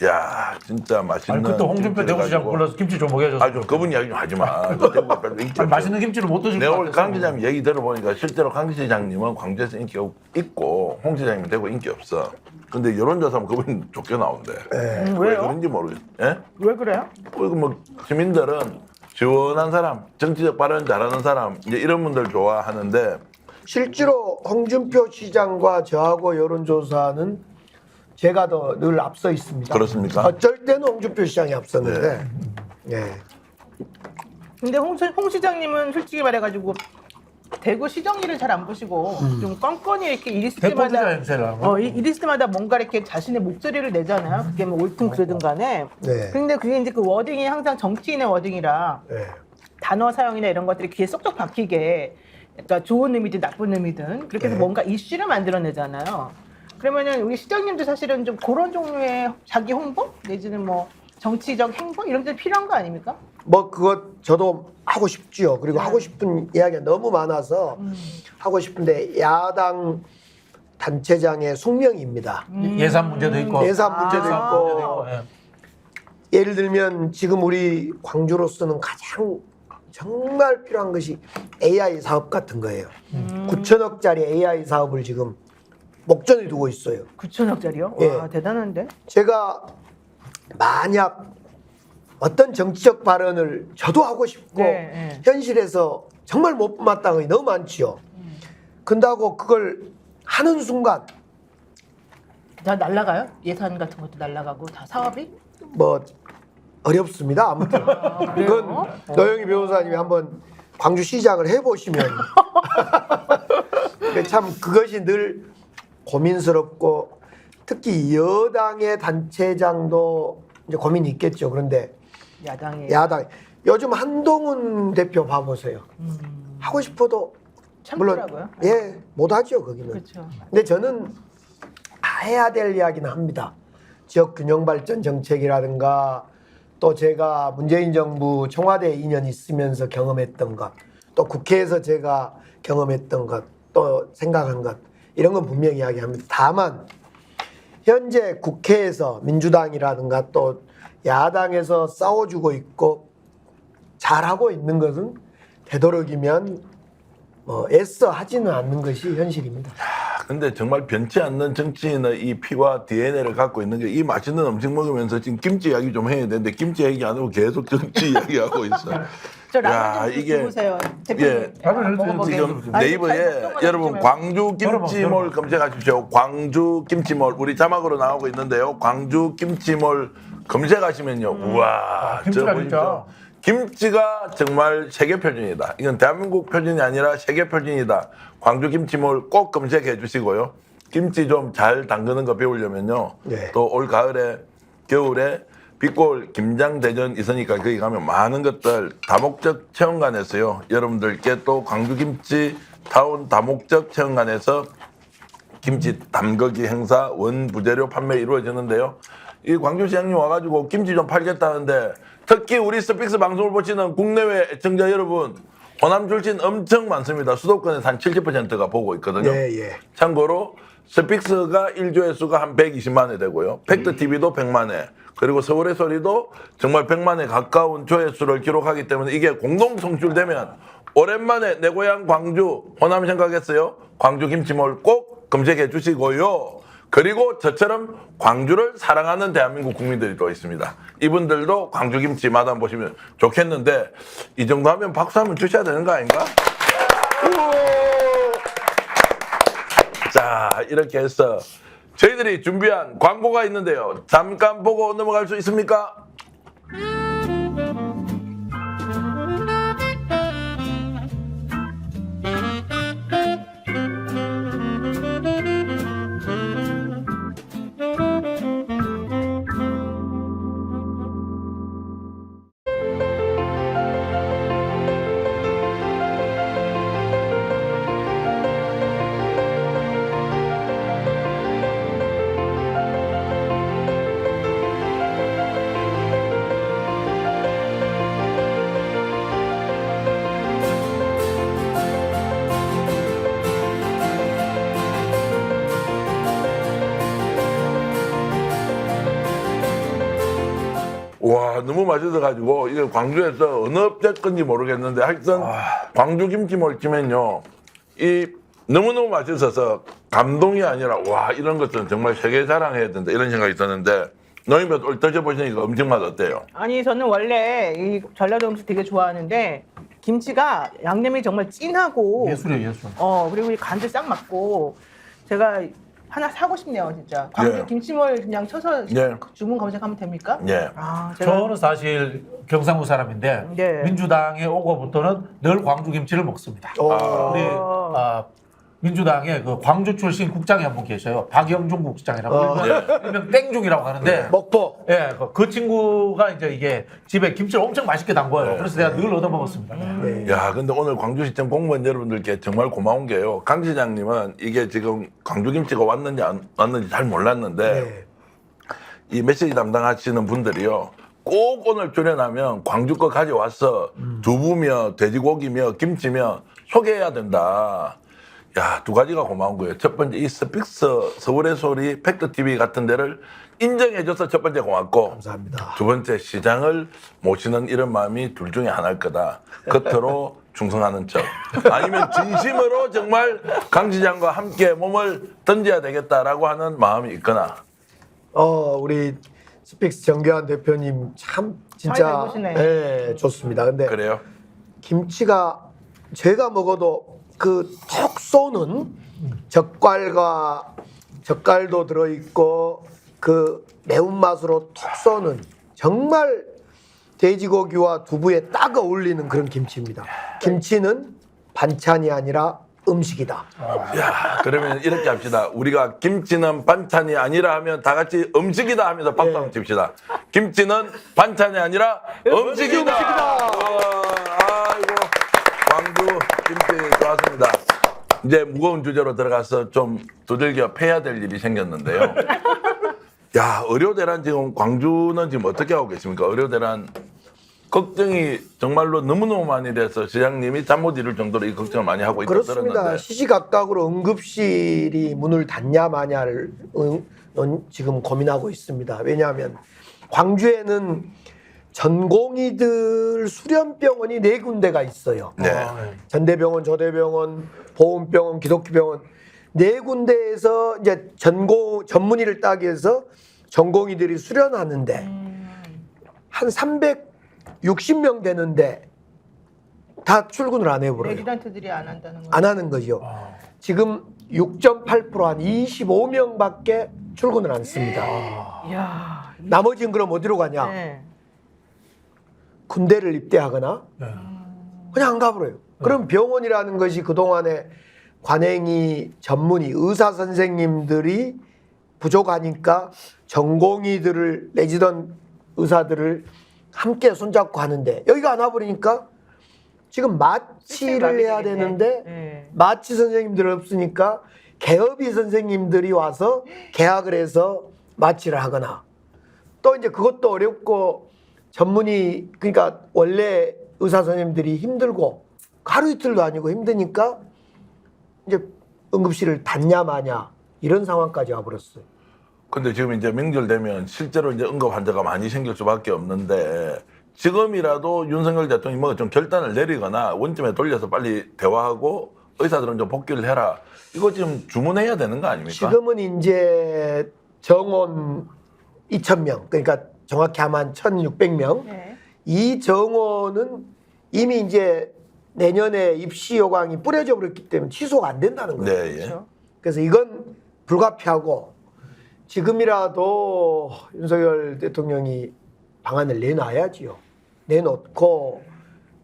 야 진짜 맛있는 아니 그때 홍준표 김치를 대구시장 가지고 불러서 김치 좀 먹여 줬어. 아니 좀 그분 이야기 좀 하지 마. 그 대구가 별로 인기 없어. 맛있는 김치를 못 드실 것 내가 오늘 같아서. 강 시장 얘기 들어보니까 실제로 강 시장님은 광주에서 인기가 있고 홍 시장님은 대구 인기 없어. 근데 여론조사하면 그분이 좋게 나온대. 왜 왜요? 그런지 모르겠어. 예? 왜 그래요? 그리고 뭐 시민들은 시원한 사람, 정치적 발언 잘하는 사람 이제 이런 분들 좋아하는데 실제로 홍준표 시장과 저하고 여론조사는 제가 더 늘 앞서 있습니다. 그렇습니까? 어쩔 때는 홍준표 시장이 앞섰는데. 네. 근데 홍 시장님은 솔직히 말해가지고 대구 시정 일을 잘 안 보시고 좀 껌껌이 이렇게 일 있을 대통령 때마다 행세를 하고. 일 있을 때마다 뭔가 이렇게 자신의 목소리를 내잖아요. 그게 뭐 옳든 그르든 간에. 네. 근데 그게 이제 그 워딩이 항상 정치인의 워딩이라 네. 단어 사용이나 이런 것들이 귀에 쏙쏙 박히게 그러니까 좋은 의미든 나쁜 의미든 그렇게 해서 네. 뭔가 이슈를 만들어내잖아요. 그러면은 우리 시장님도 사실은 좀 그런 종류의 자기 홍보 내지는 뭐 정치적 행보 이런 게 필요한 거 아닙니까? 뭐 그것 저도 하고 싶지요. 그리고 하고 싶은 이야기가 너무 많아서 하고 싶은데 야당 단체장의 숙명입니다. 예산 문제도 있고. 예산 문제도 아. 있고 문제도 있고, 예. 예를 들면 지금 우리 광주로서는 가장 정말 필요한 것이 AI 사업 같은 거예요. 9천억짜리 AI 사업을 지금 목전에 두고 있어요. 9천억짜리요? 예. 와 대단한데? 제가 만약 어떤 정치적 발언을 저도 하고 싶고 네, 현실에서 정말 못 마땅한 게 너무 많지요. 근다고 그걸 하는 순간 다 날라가요? 예산 같은 것도 날라가고 다 사업이? 뭐 어렵습니다. 아무튼 그건 노영희 변호사님이 한번 광주시장을 해보시면 근데 참 그것이 늘 고민스럽고 특히 여당의 단체장도 이제 고민이 있겠죠. 그런데 야당 요즘 한동훈 대표 봐보세요. 하고 싶어도 물론 참더라고요. 예 못하죠 거기는. 그렇죠. 근데 저는 해야 될 이야기는 합니다. 지역 균형 발전 정책이라든가 또 제가 문재인 정부 청와대 2년 있으면서 경험했던 것, 또 국회에서 제가 경험했던 것, 또 생각한 것 이런 건 분명히 이야기합니다. 다만 현재 국회에서 민주당이라든가 또 야당에서 싸워주고 있고 잘하고 있는 것은 되도록이면 애써 하지는 않는 것이 현실입니다. 근데 정말 변치 않는 정치인의 이 피와 DNA를 갖고 있는 게 이 맛있는 음식 먹으면서 지금 김치 이야기 좀 해야 되는데 김치 얘기 안 하고 계속 정치 이야기하고 있어. 저 야, 라면 좀 이게- 주세요. 예. 대표님. 먹어보게. 지금 아니, 네이버에 걱정만 여러분 하지 광주 김치몰 여러분. 검색하십시오. 광주 김치몰 우리 자막으로 나오고 있는데요. 광주 김치몰 검색하시면요. 우와, 김치가 저 진짜. 보십시오. 김치가 정말 세계 표준이다. 이건 대한민국 표준이 아니라 세계 표준이다. 광주 김치몰 꼭 검색해 주시고요. 김치 좀 잘 담그는 거 배우려면요. 네. 또 올 가을에 겨울에 빛골 김장대전 있으니까 거기 가면 많은 것들 다목적 체험관에서요. 여러분들께 또 광주김치 타운 다목적 체험관에서 김치 담그기 행사 원부재료 판매 이루어지는데요. 이 광주시장님 와가지고 김치 좀 팔겠다는데 특히 우리 스픽스 방송을 보시는 국내외 애청자 여러분 호남 출신 엄청 많습니다. 수도권에서 한 70%가 보고 있거든요. 예. 참고로 스픽스가 1조회수가 한 120만 회 되고요. 팩트TV도 100만 회. 그리고 서울의 소리도 정말 100만 회 가까운 조회수를 기록하기 때문에 이게 공동 송출되면 오랜만에 내 고향 광주 호남 생각했어요. 광주 김치몰 꼭 검색해 주시고요. 그리고 저처럼 광주를 사랑하는 대한민국 국민들이 또 있습니다. 이분들도 광주 김치 맛 한번 보시면 좋겠는데 이 정도 하면 박수 한번 주셔야 되는 거 아닌가? 자, 이렇게 해서 저희들이 준비한 광고가 있는데요. 잠깐 보고 넘어갈 수 있습니까? 와, 너무 맛있어가지고 이게 광주에서 어느 업체 건지 모르겠는데 하여튼 광주 김치몰 치면요 이 너무너무 맛있어서 감동이 아니라 와 이런 것들은 정말 세계 자랑해야 된다 이런 생각이 드는데 너희들 오늘 드셔보시니까 음식 맛 어때요? 아니 저는 원래 이 전라도 음식 되게 좋아하는데 김치가 양념이 정말 진하고 예술이에요, 예술. 그리고 이 간도 싹 맞고 제가 하나 사고 싶네요 진짜. 광주 예. 김치몰 그냥 쳐서 예. 주문 검색하면 됩니까? 예. 아 제가 저는 사실 경상도 사람인데 네. 민주당에 오고부터는 늘 광주 김치를 먹습니다. 우리 민주당의 그 광주 출신 국장이 한 분 계셔요. 박영중 국장이라고 일명 땡중이라고 하는데 먹보. 예, 그 친구가 이제 이게 집에 김치를 엄청 맛있게 담궈요. 그래서 내가 늘 얻어 먹었습니다. 네. 야, 근데 오늘 광주시청 공무원 여러분들께 정말 고마운 게요. 강 시장님은 이게 지금 광주김치가 왔는지 안 왔는지 잘 몰랐는데 네. 이 메시지 담당하시는 분들이요. 꼭 오늘 출연하면 광주 거 가져와서 두부며 돼지고기며 김치며 소개해야 된다. 야, 두 가지가 고마운 거예요. 첫 번째 이 스픽스 서울의 소리 팩트TV 같은 데를 인정해줘서 첫 번째 고맙고 감사합니다. 두 번째 시장을 모시는 이런 마음이 둘 중에 하나일 거다. 겉으로 충성하는 척 아니면 진심으로 정말 강 시장과 함께 몸을 던져야 되겠다라고 하는 마음이 있거나 우리 스픽스 정교한 대표님 참 잘 진짜 배우시네. 예, 좋습니다. 근데 그래요. 김치가 제가 먹어도 그 톡 쏘는 젓갈도 들어있고 그 매운맛으로 톡 쏘는 정말 돼지고기와 두부에 딱 어울리는 그런 김치입니다. 김치는 반찬이 아니라 음식이다. 야, 그러면 이렇게 합시다. 우리가 김치는 반찬이 아니라 하면 다 같이 음식이다 하면서 박수 한번 칩시다. 김치는 반찬이 아니라 음식이다. 아이고, 광주 김치 좋았습니다. 이제 무거운 주제로 들어가서 좀 두들겨 패야 될 일이 생겼는데요. 야, 의료대란 지금 광주는 지금 어떻게 하고 계십니까? 의료대란 걱정이 정말로 너무너무 많이 돼서 시장님이 잠 못 이룰 정도로 이 걱정을 많이 하고 있다고 그렇습니다. 들었는데. 시시각각으로 응급실이 문을 닫냐 마냐를 지금 고민하고 있습니다. 왜냐하면 광주에는 전공의들 수련병원이 4군데가 있어요. 네. 전대병원, 조대병원, 보훈병원, 기독교병원 4군데에서 이제 전문의를 따기 위해서 전공의들이 수련하는데 한 360명 되는데 다 출근을 안 해버려요. 레지던트들이 안 한다는 거예요. 안 하는 거죠. 지금 6.8% 한 25명밖에 출근을 안 씁니다. 이야. 나머지는 그럼 어디로 가냐? 네. 군대를 입대하거나 그냥 안 가버려요. 그럼 병원이라는 것이 그동안에 관행이 전문의 의사 선생님들이 부족하니까 전공의들을 레지던 의사들을 함께 손잡고 하는데 여기가 안 와버리니까 지금 마취를 해야 되는데 네. 마취 선생님들 없으니까 개업이 선생님들이 와서 계약을 해서 마취를 하거나 또 이제 그것도 어렵고 전문의 그러니까 원래 의사 선생님들이 힘들고 하루 이틀도 아니고 힘드니까 이제 응급실을 닫냐 마냐 이런 상황까지 와버렸어요. 근데 지금 이제 명절 되면 실제로 이제 응급 환자가 많이 생길 수밖에 없는데 지금이라도 윤석열 대통령이 뭐 좀 결단을 내리거나 원점에 돌려서 빨리 대화하고 의사들은 좀 복귀를 해라. 이거 지금 주문해야 되는 거 아닙니까? 지금은 이제 정원 2,000명 그러니까 정확히 하면 1,600명 네. 이 정원은 이미 이제 내년에 입시 요강이 뿌려져 버렸기 때문에 취소가 안 된다는 거예요. 네, 예. 그렇죠. 그래서 이건 불가피하고 지금이라도 윤석열 대통령이 방안을 내놔야지요. 내놓고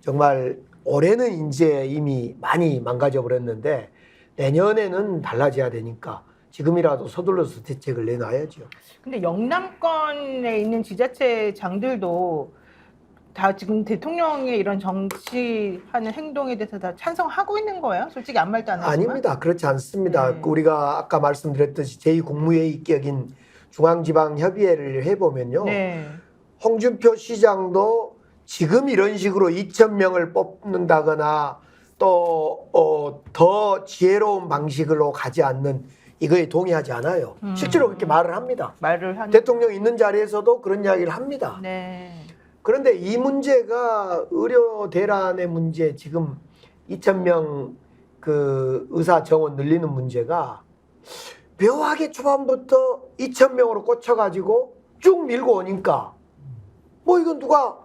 정말 올해는 이제 이미 많이 망가져 버렸는데 내년에는 달라져야 되니까 지금이라도 서둘러서 대책을 내놔야죠. 근데 영남권에 있는 지자체장들도 다 지금 대통령의 이런 정치하는 행동에 대해서 다 찬성하고 있는 거예요? 솔직히 아무 말도 안 하지만. 아닙니다. 그렇지 않습니다. 네. 우리가 아까 말씀드렸듯이 제2국무회의격인 중앙지방협의회를 해보면요. 네. 홍준표 시장도 지금 이런 식으로 2,000명을 뽑는다거나 또 더 지혜로운 방식으로 가지 않는 이거에 동의하지 않아요. 실제로 그렇게 말을 합니다. 말을 하는. 대통령 있는 자리에서도 그런 이야기를 합니다. 네. 그런데 이 문제가 의료 대란의 문제 지금 2,000명 그 의사 정원 늘리는 문제가 묘하게 초반부터 2,000명으로 꽂혀가지고 쭉 밀고 오니까 뭐 이건 누가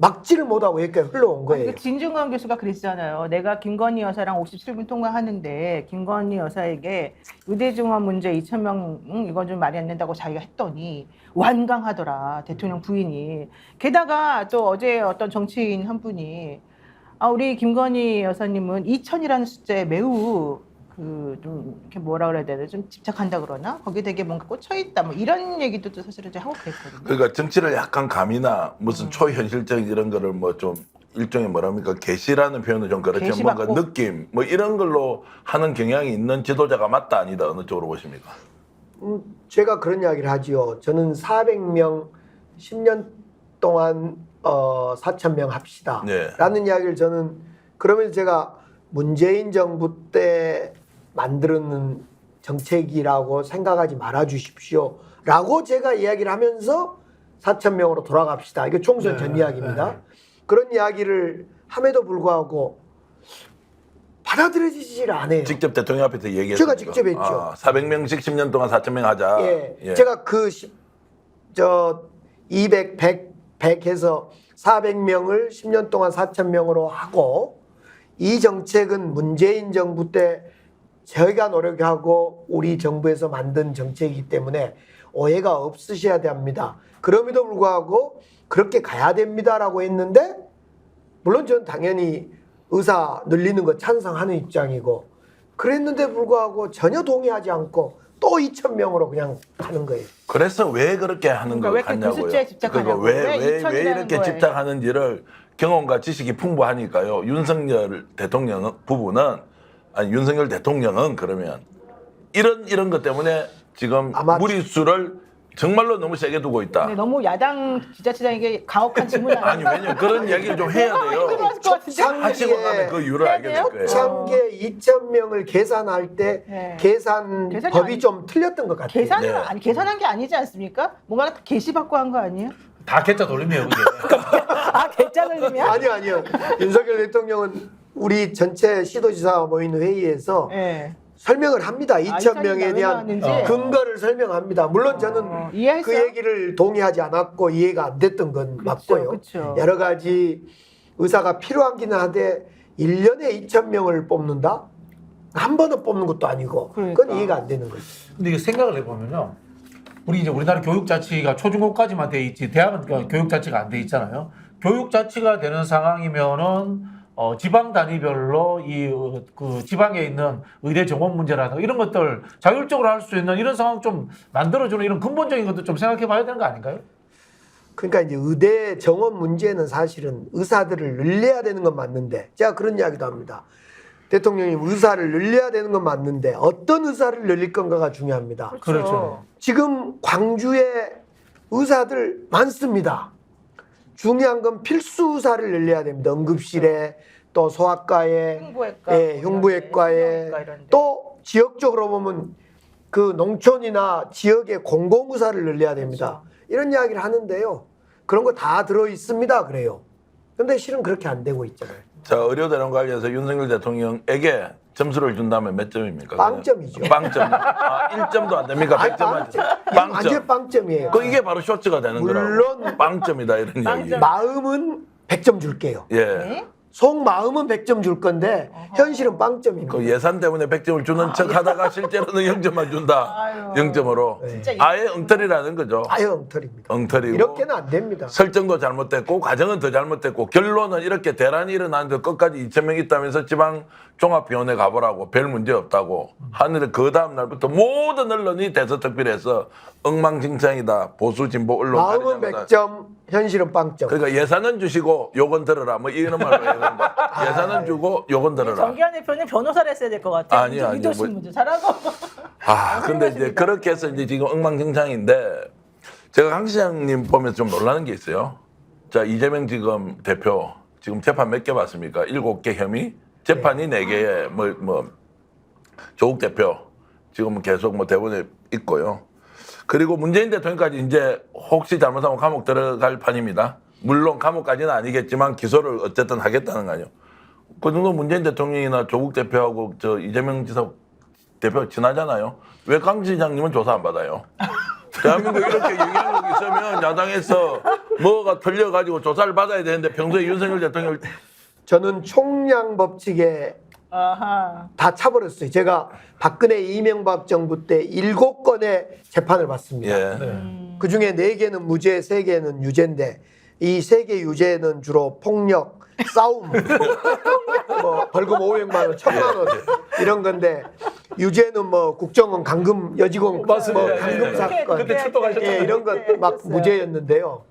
막지를 못하고 여기까지 흘러온 거예요. 진중권 교수가 그랬잖아요. 내가 김건희 여사랑 57분 통화하는데 김건희 여사에게 의대증원 문제 2,000명 이건 좀 말이 안 된다고 자기가 했더니 완강하더라. 대통령 부인이. 게다가 또 어제 어떤 정치인 한 분이 우리 김건희 여사님은 2,000이라는 숫자에 매우 좀 이렇게 뭐라 그래야 되나 좀 집착한다 그러나 거기에 되게 뭔가 꽂혀 있다 뭐 이런 얘기도 또 사실은 하고 그랬거든요. 그러니까 정치를 약간 감이나 무슨 초현실적인 이런 거를 뭐 좀 일종의 뭐랍니까 계시라는 표현은 좀 그렇지만 계시받고. 뭔가 느낌 뭐 이런 걸로 하는 경향이 있는 지도자가 맞다 아니다 어느 쪽으로 보십니까? 제가 그런 이야기를 하지요. 저는 400명 10년 동안 4,000명 합시다. 네. 라는 이야기를 저는 그러면서 제가 문재인 정부 때 만드는 정책이라고 생각하지 말아 주십시오. 라고 제가 이야기를 하면서 4,000명으로 돌아갑시다. 이게 총선 전 이야기입니다. 그런 이야기를 함에도 불구하고 받아들여지질 않아요. 직접 대통령 앞에서 얘기했어요. 제가 직접 했죠. 400명씩 10년 동안 4,000명 하자. 예. 제가 200, 100 해서 400명을 10년 동안 4,000명으로 하고 이 정책은 문재인 정부 때 저희가 노력하고 우리 정부에서 만든 정책이기 때문에 오해가 없으셔야 됩니다. 그럼에도 불구하고 그렇게 가야 됩니다라고 했는데 물론 저는 당연히 의사 늘리는 거 찬성하는 입장이고 그랬는데 불구하고 전혀 동의하지 않고 또 2,000명으로 그냥 가는 거예요. 그래서 왜 그렇게 하는 그러니까 걸 왜 이렇게 그 같냐고요. 숫자에 집착하냐고. 왜 왜 2000이라는 이렇게 거예요. 집착하는지를 경험과 지식이 풍부하니까요. 윤석열 대통령은 그러면 이런 것 때문에 지금 아마 무리수를 정말로 너무 세게 두고 있다. 근데 너무 야당 지자체장에게 가혹한 질문을 아니 왜냐면 그런 얘기를 좀 해야 돼요. 힘들었을 것 같은데. 하시고 나면 그 이유를 해야 알게 될 돼요? 거예요. 초창기에 2,000명을 계산할 때 네. 계산 계산이 법이 아니- 좀 틀렸던 것 같아요. 계산은 네. 아니 계산한 게 아니지 않습니까? 뭔가 게시받고 한 거 아니에요? 다 개짜 돌림이에요, 그게. 아 개짜를 넣으면? 아니요. 윤석열 대통령은 우리 전체 시도지사 모인 회의에서 네. 설명을 합니다. 2,000명에 대한 나왔는지. 근거를 설명합니다. 물론 저는 이해했어요? 그 얘기를 동의하지 않았고 이해가 안 됐던 건 맞고요. 그쵸. 여러 가지 의사가 필요하기는 한데 1년에 2,000명을 뽑는다? 한 번은 뽑는 것도 아니고 그러니까. 그건 이해가 안 되는 거죠. 근데 이게 생각을 해보면요. 우리 이제 우리나라 교육자치가 초중고까지만 돼 있지, 대학은 교육자치가 안 돼 있잖아요. 교육자치가 되는 상황이면은 지방 단위별로 그 지방에 있는 의대 정원 문제라든가 이런 것들 자율적으로 할 수 있는 이런 상황 좀 만들어주는 이런 근본적인 것도 좀 생각해봐야 되는 거 아닌가요? 그러니까 이제 의대 정원 문제는 사실은 의사들을 늘려야 되는 건 맞는데 제가 그런 이야기도 합니다. 대통령이 의사를 늘려야 되는 건 맞는데 어떤 의사를 늘릴 건가가 중요합니다. 그렇죠. 지금 광주에 의사들 많습니다. 중요한 건 필수 의사를 늘려야 됩니다. 응급실에 또 소아과에 흉부외과, 흉부외과에 이런 데. 또 지역적으로 보면 그 농촌이나 지역의 공공의사를 늘려야 됩니다. 이런 이야기를 하는데요. 그런 거 다 들어 있습니다. 그래요. 근데 실은 그렇게 안 되고 있잖아요. 자, 의료대란 관련해서 윤석열 대통령에게 점수를 준다면 몇 점입니까? 빵점이죠. 빵점. 1점도 안 됩니까? 100점 빵점. 빵점. 완전 빵점이에요. 이게 바로 쇼츠가 되는 물론 거라고. 빵점이다 이런 이야기. 마음은 100점 줄게요. 예. 네? 속마음은 100점 줄 건데 현실은 빵점입니다. 그 예산 때문에 100점을 주는 척 하다가 실제로는 0점만 준다. 아유. 0점으로. 진짜 아예 엉터리라는 거죠. 아예 엉터리입니다. 엉터리고. 이렇게는 안 됩니다. 설정도 잘못됐고 과정은 더 잘못됐고 결론은 이렇게 대란이 일어나는데 끝까지 2,000명 있다면서 지방 종합병원에 가보라고 별 문제 없다고 하는데 그 다음 날부터 모든 언론이 대서특필해서 엉망진창이다. 보수 진보 언론 마음은 가리자마자. 100점, 현실은 빵점. 그러니까 예산은 주시고 요건 들어라 뭐 이런 말로 해야 된다. 예산은 주고 요건 들어라. 정기환 대표는 변호사를 했어야 될 것 같아요. 아니요. 믿으신 뭐- 분들 잘하고. 근데 이제 그렇게 해서 이제 지금 엉망진창인데 제가 강 시장님 보면서 좀 놀라는 게 있어요. 자, 이재명 지금 대표 지금 재판 몇 개 받습니까? 7개 혐의, 재판이 4개에 조국 대표 지금 계속 대본에 있고요. 그리고 문재인 대통령까지 이제 혹시 잘못하면 감옥 들어갈 판입니다. 물론 감옥까지는 아니겠지만 기소를 어쨌든 하겠다는 거 아니에요. 그 정도 문재인 대통령이나 조국 대표하고 저 이재명 지사 대표 친하잖아요. 왜 강 시장님은 조사 안 받아요? 대한민국 이렇게 영향력이 있으면 야당에서 뭐가 틀려가지고 조사를 받아야 되는데 평소에 윤석열 대통령 저는 총량 법칙에 아하. 다 차버렸어요. 제가 박근혜 이명박 정부 때 7건의 재판을 받습니다. 예. 그 중에 4개는 무죄, 3개는 유죄인데 이 3개 유죄는 주로 폭력, 싸움, 뭐 벌금 500만 원, 1000만 원 이런 건데 유죄는 뭐 국정원 감금 여직원 맞습니다. 뭐 감금 예. 사건 그때 출동하셨잖아요. 예, 이런 것 막 무죄였는데요.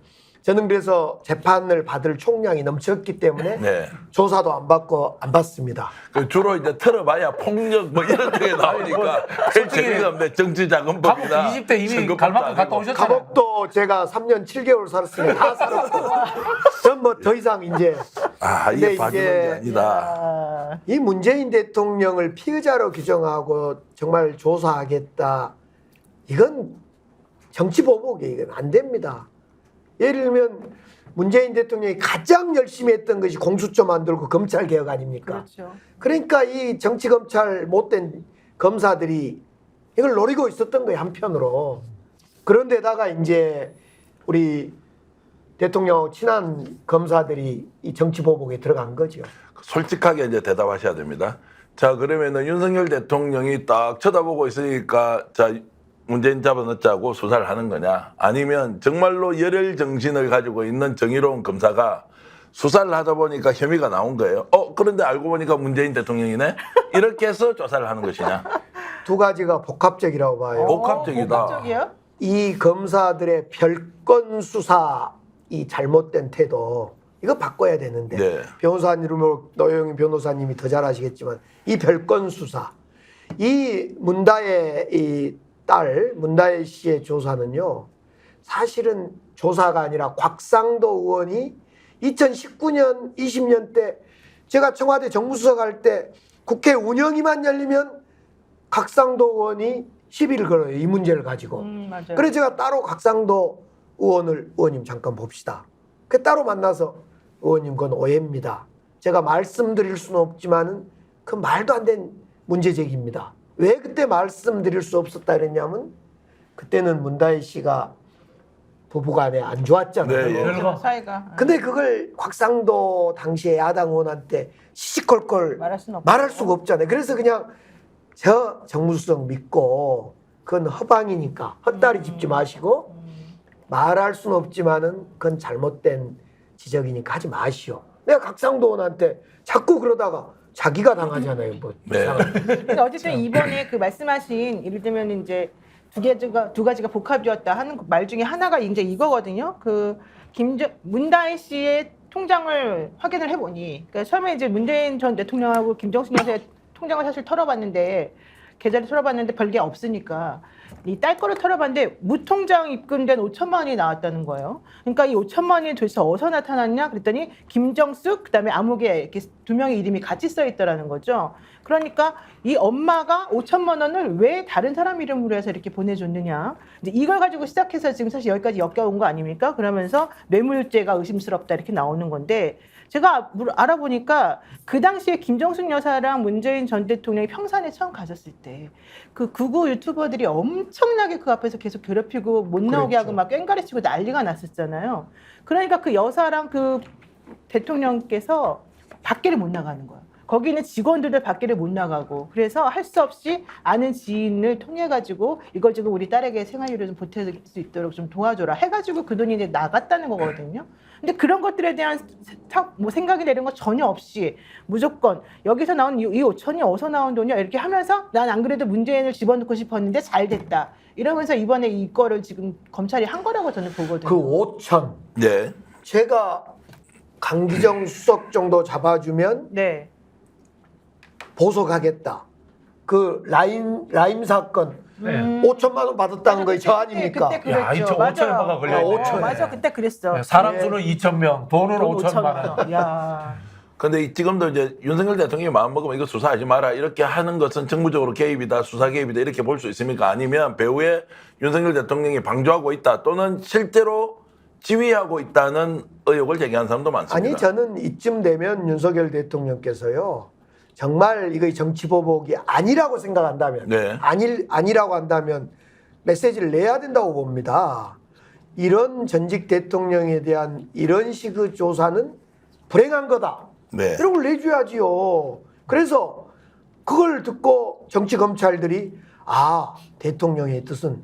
저는 그래서 재판을 받을 총량이 넘쳤기 때문에 네. 조사도 안 받고 안 받습니다. 그 주로 이제 틀어봐야 폭력 뭐 이런 게 나오니까 별 재미가 없네. 정치자금법이나 감옥 20대 이미 갈망 갔다 오셨잖아요. 감옥도 제가 3년 7개월 살았으니 다 살았고 전 뭐 더 이상 이제 이게 근데 봐주는 이제 게 아니다. 아, 이 문재인 대통령을 피의자로 규정하고 정말 조사하겠다. 이건 정치 보복이에요. 이건 안 됩니다. 예를 들면 문재인 대통령이 가장 열심히 했던 것이 공수처 만들고 검찰 개혁 아닙니까? 그렇죠. 그러니까 이 정치 검찰 못된 검사들이 이걸 노리고 있었던 거예요, 한편으로. 그런데다가 이제 우리 대통령 친한 검사들이 이 정치 보복에 들어간 거죠. 솔직하게 이제 대답하셔야 됩니다. 자, 그러면은 윤석열 대통령이 딱 쳐다보고 있으니까 자, 문재인 잡아넣자고 수사를 하는 거냐, 아니면 정말로 열혈 정신을 가지고 있는 정의로운 검사가 수사를 하다 보니까 혐의가 나온 거예요. 그런데 알고 보니까 문재인 대통령이네? 이렇게 해서 조사를 하는 것이냐. 두 가지가 복합적이라고 봐요. 복합적이다. 복합적이요? 이 검사들의 별건 수사 이 잘못된 태도 이거 바꿔야 되는데 네. 변호사님 노영희 변호사님이 더 잘 아시겠지만 이 별건 수사 이 문다의 이 딸 문다혜 씨의 조사는요 사실은 조사가 아니라 곽상도 의원이 2019년 20년 때 제가 청와대 정무수석 할 때 국회 운영위만 열리면 곽상도 의원이 시비를 걸어요. 이 문제를 가지고. 맞아요. 그래서 제가 따로 곽상도 의원님 잠깐 봅시다. 그 따로 만나서 의원님 그건 오해입니다. 제가 말씀드릴 수는 없지만은 그 말도 안 된 문제 제기입니다. 왜 그때 말씀드릴 수 없었다 그랬냐면 그때는 문다혜 씨가 부부간에 안 좋았잖아요. 네, 예. 그렇죠, 사이가. 근데 그걸 곽상도 당시에 야당 의원한테 시시콜콜 말할 수는 없고. 말할 수가 없잖아요. 그래서 그냥 저 정무수석 믿고 그건 허방이니까 헛다리 짚지 마시고 말할 수는 없지만은 그건 잘못된 지적이니까 하지 마시오. 내가 곽상도 의원한테 자꾸 그러다가 자기가 당하잖아요. 뭐 네. 이상한. 근데 어쨌든 이번에 그 말씀하신 예를 들면 이제 두 가지가 복합이었다 하는 말 중에 하나가 이제 이거거든요. 그 문다혜 씨의 통장을 확인을 해보니, 그러니까 처음에 이제 문재인 전 대통령하고 김정숙 여사의 통장을 사실 털어봤는데 계좌를 털어봤는데 별게 없으니까 이 딸 거를 털어봤는데 무통장 입금된 5천만 원이 나왔다는 거예요. 그러니까 이 5천만 원이 도대체 어디서 나타났냐 그랬더니 김정숙 그다음에 아무개 이렇게 두 명의 이름이 같이 써 있더라는 거죠. 그러니까 이 엄마가 5천만 원을 왜 다른 사람 이름으로 해서 이렇게 보내줬느냐. 이제 이걸 가지고 시작해서 지금 사실 여기까지 엮여온 거 아닙니까? 그러면서 뇌물죄가 의심스럽다 이렇게 나오는 건데 제가 알아보니까 그 당시에 김정숙 여사랑 문재인 전 대통령이 평산에 처음 가셨을 때 그 극우 유튜버들이 엄청나게 그 앞에서 계속 괴롭히고 못 나오게 그랬죠. 하고 막 꽹가리치고 난리가 났었잖아요. 그러니까 그 여사랑 그 대통령께서 밖에를 못 나가는 거야. 거기 있는 직원들도 밖에를 못 나가고 그래서 할 수 없이 아는 지인을 통해 가지고 이걸 지금 우리 딸에게 생활비를 좀 보태줄 수 있도록 좀 도와줘라 해가지고 그 돈이 이제 나갔다는 거거든요. 근데 그런 것들에 대한 뭐 생각이 내는 거 전혀 없이 무조건 여기서 나온 이 5천이 어디서 나온 돈이야 이렇게 하면서 난 안 그래도 문재인을 집어넣고 싶었는데 잘 됐다 이러면서 이번에 이거를 지금 검찰이 한 거라고 저는 보거든요. 그 5천 네. 제가 강기정 수석 정도 잡아주면 네. 보석하겠다. 그 라임 사건 네. 5천만 원 받았다는 거에 저 아닙니까? 그때 그랬죠. 야, 2천, 맞아요. 5천에 뭐가 걸려있네. 5천에. 맞아, 그때 그랬어. 네, 사람 수는 2,000명, 돈은 돈 5천만 원. 야. 근데 지금도 이제 윤석열 대통령이 마음먹으면 이거 수사하지 마라 이렇게 하는 것은 정부적으로 개입이다, 수사 개입이다 이렇게 볼 수 있습니까? 아니면 배후에 윤석열 대통령이 방조하고 있다 또는 실제로 지휘하고 있다는 의혹을 제기하는 사람도 많습니다. 아니 저는 이쯤 되면 윤석열 대통령께서요 정말 이거 정치보복이 아니라고 생각한다면 네. 아니라고 한다면 메시지를 내야 된다고 봅니다. 이런 전직 대통령에 대한 이런 식의 조사는 불행한 거다. 네. 이런 걸 내줘야지요. 그래서 그걸 듣고 정치 검찰들이 대통령의 뜻은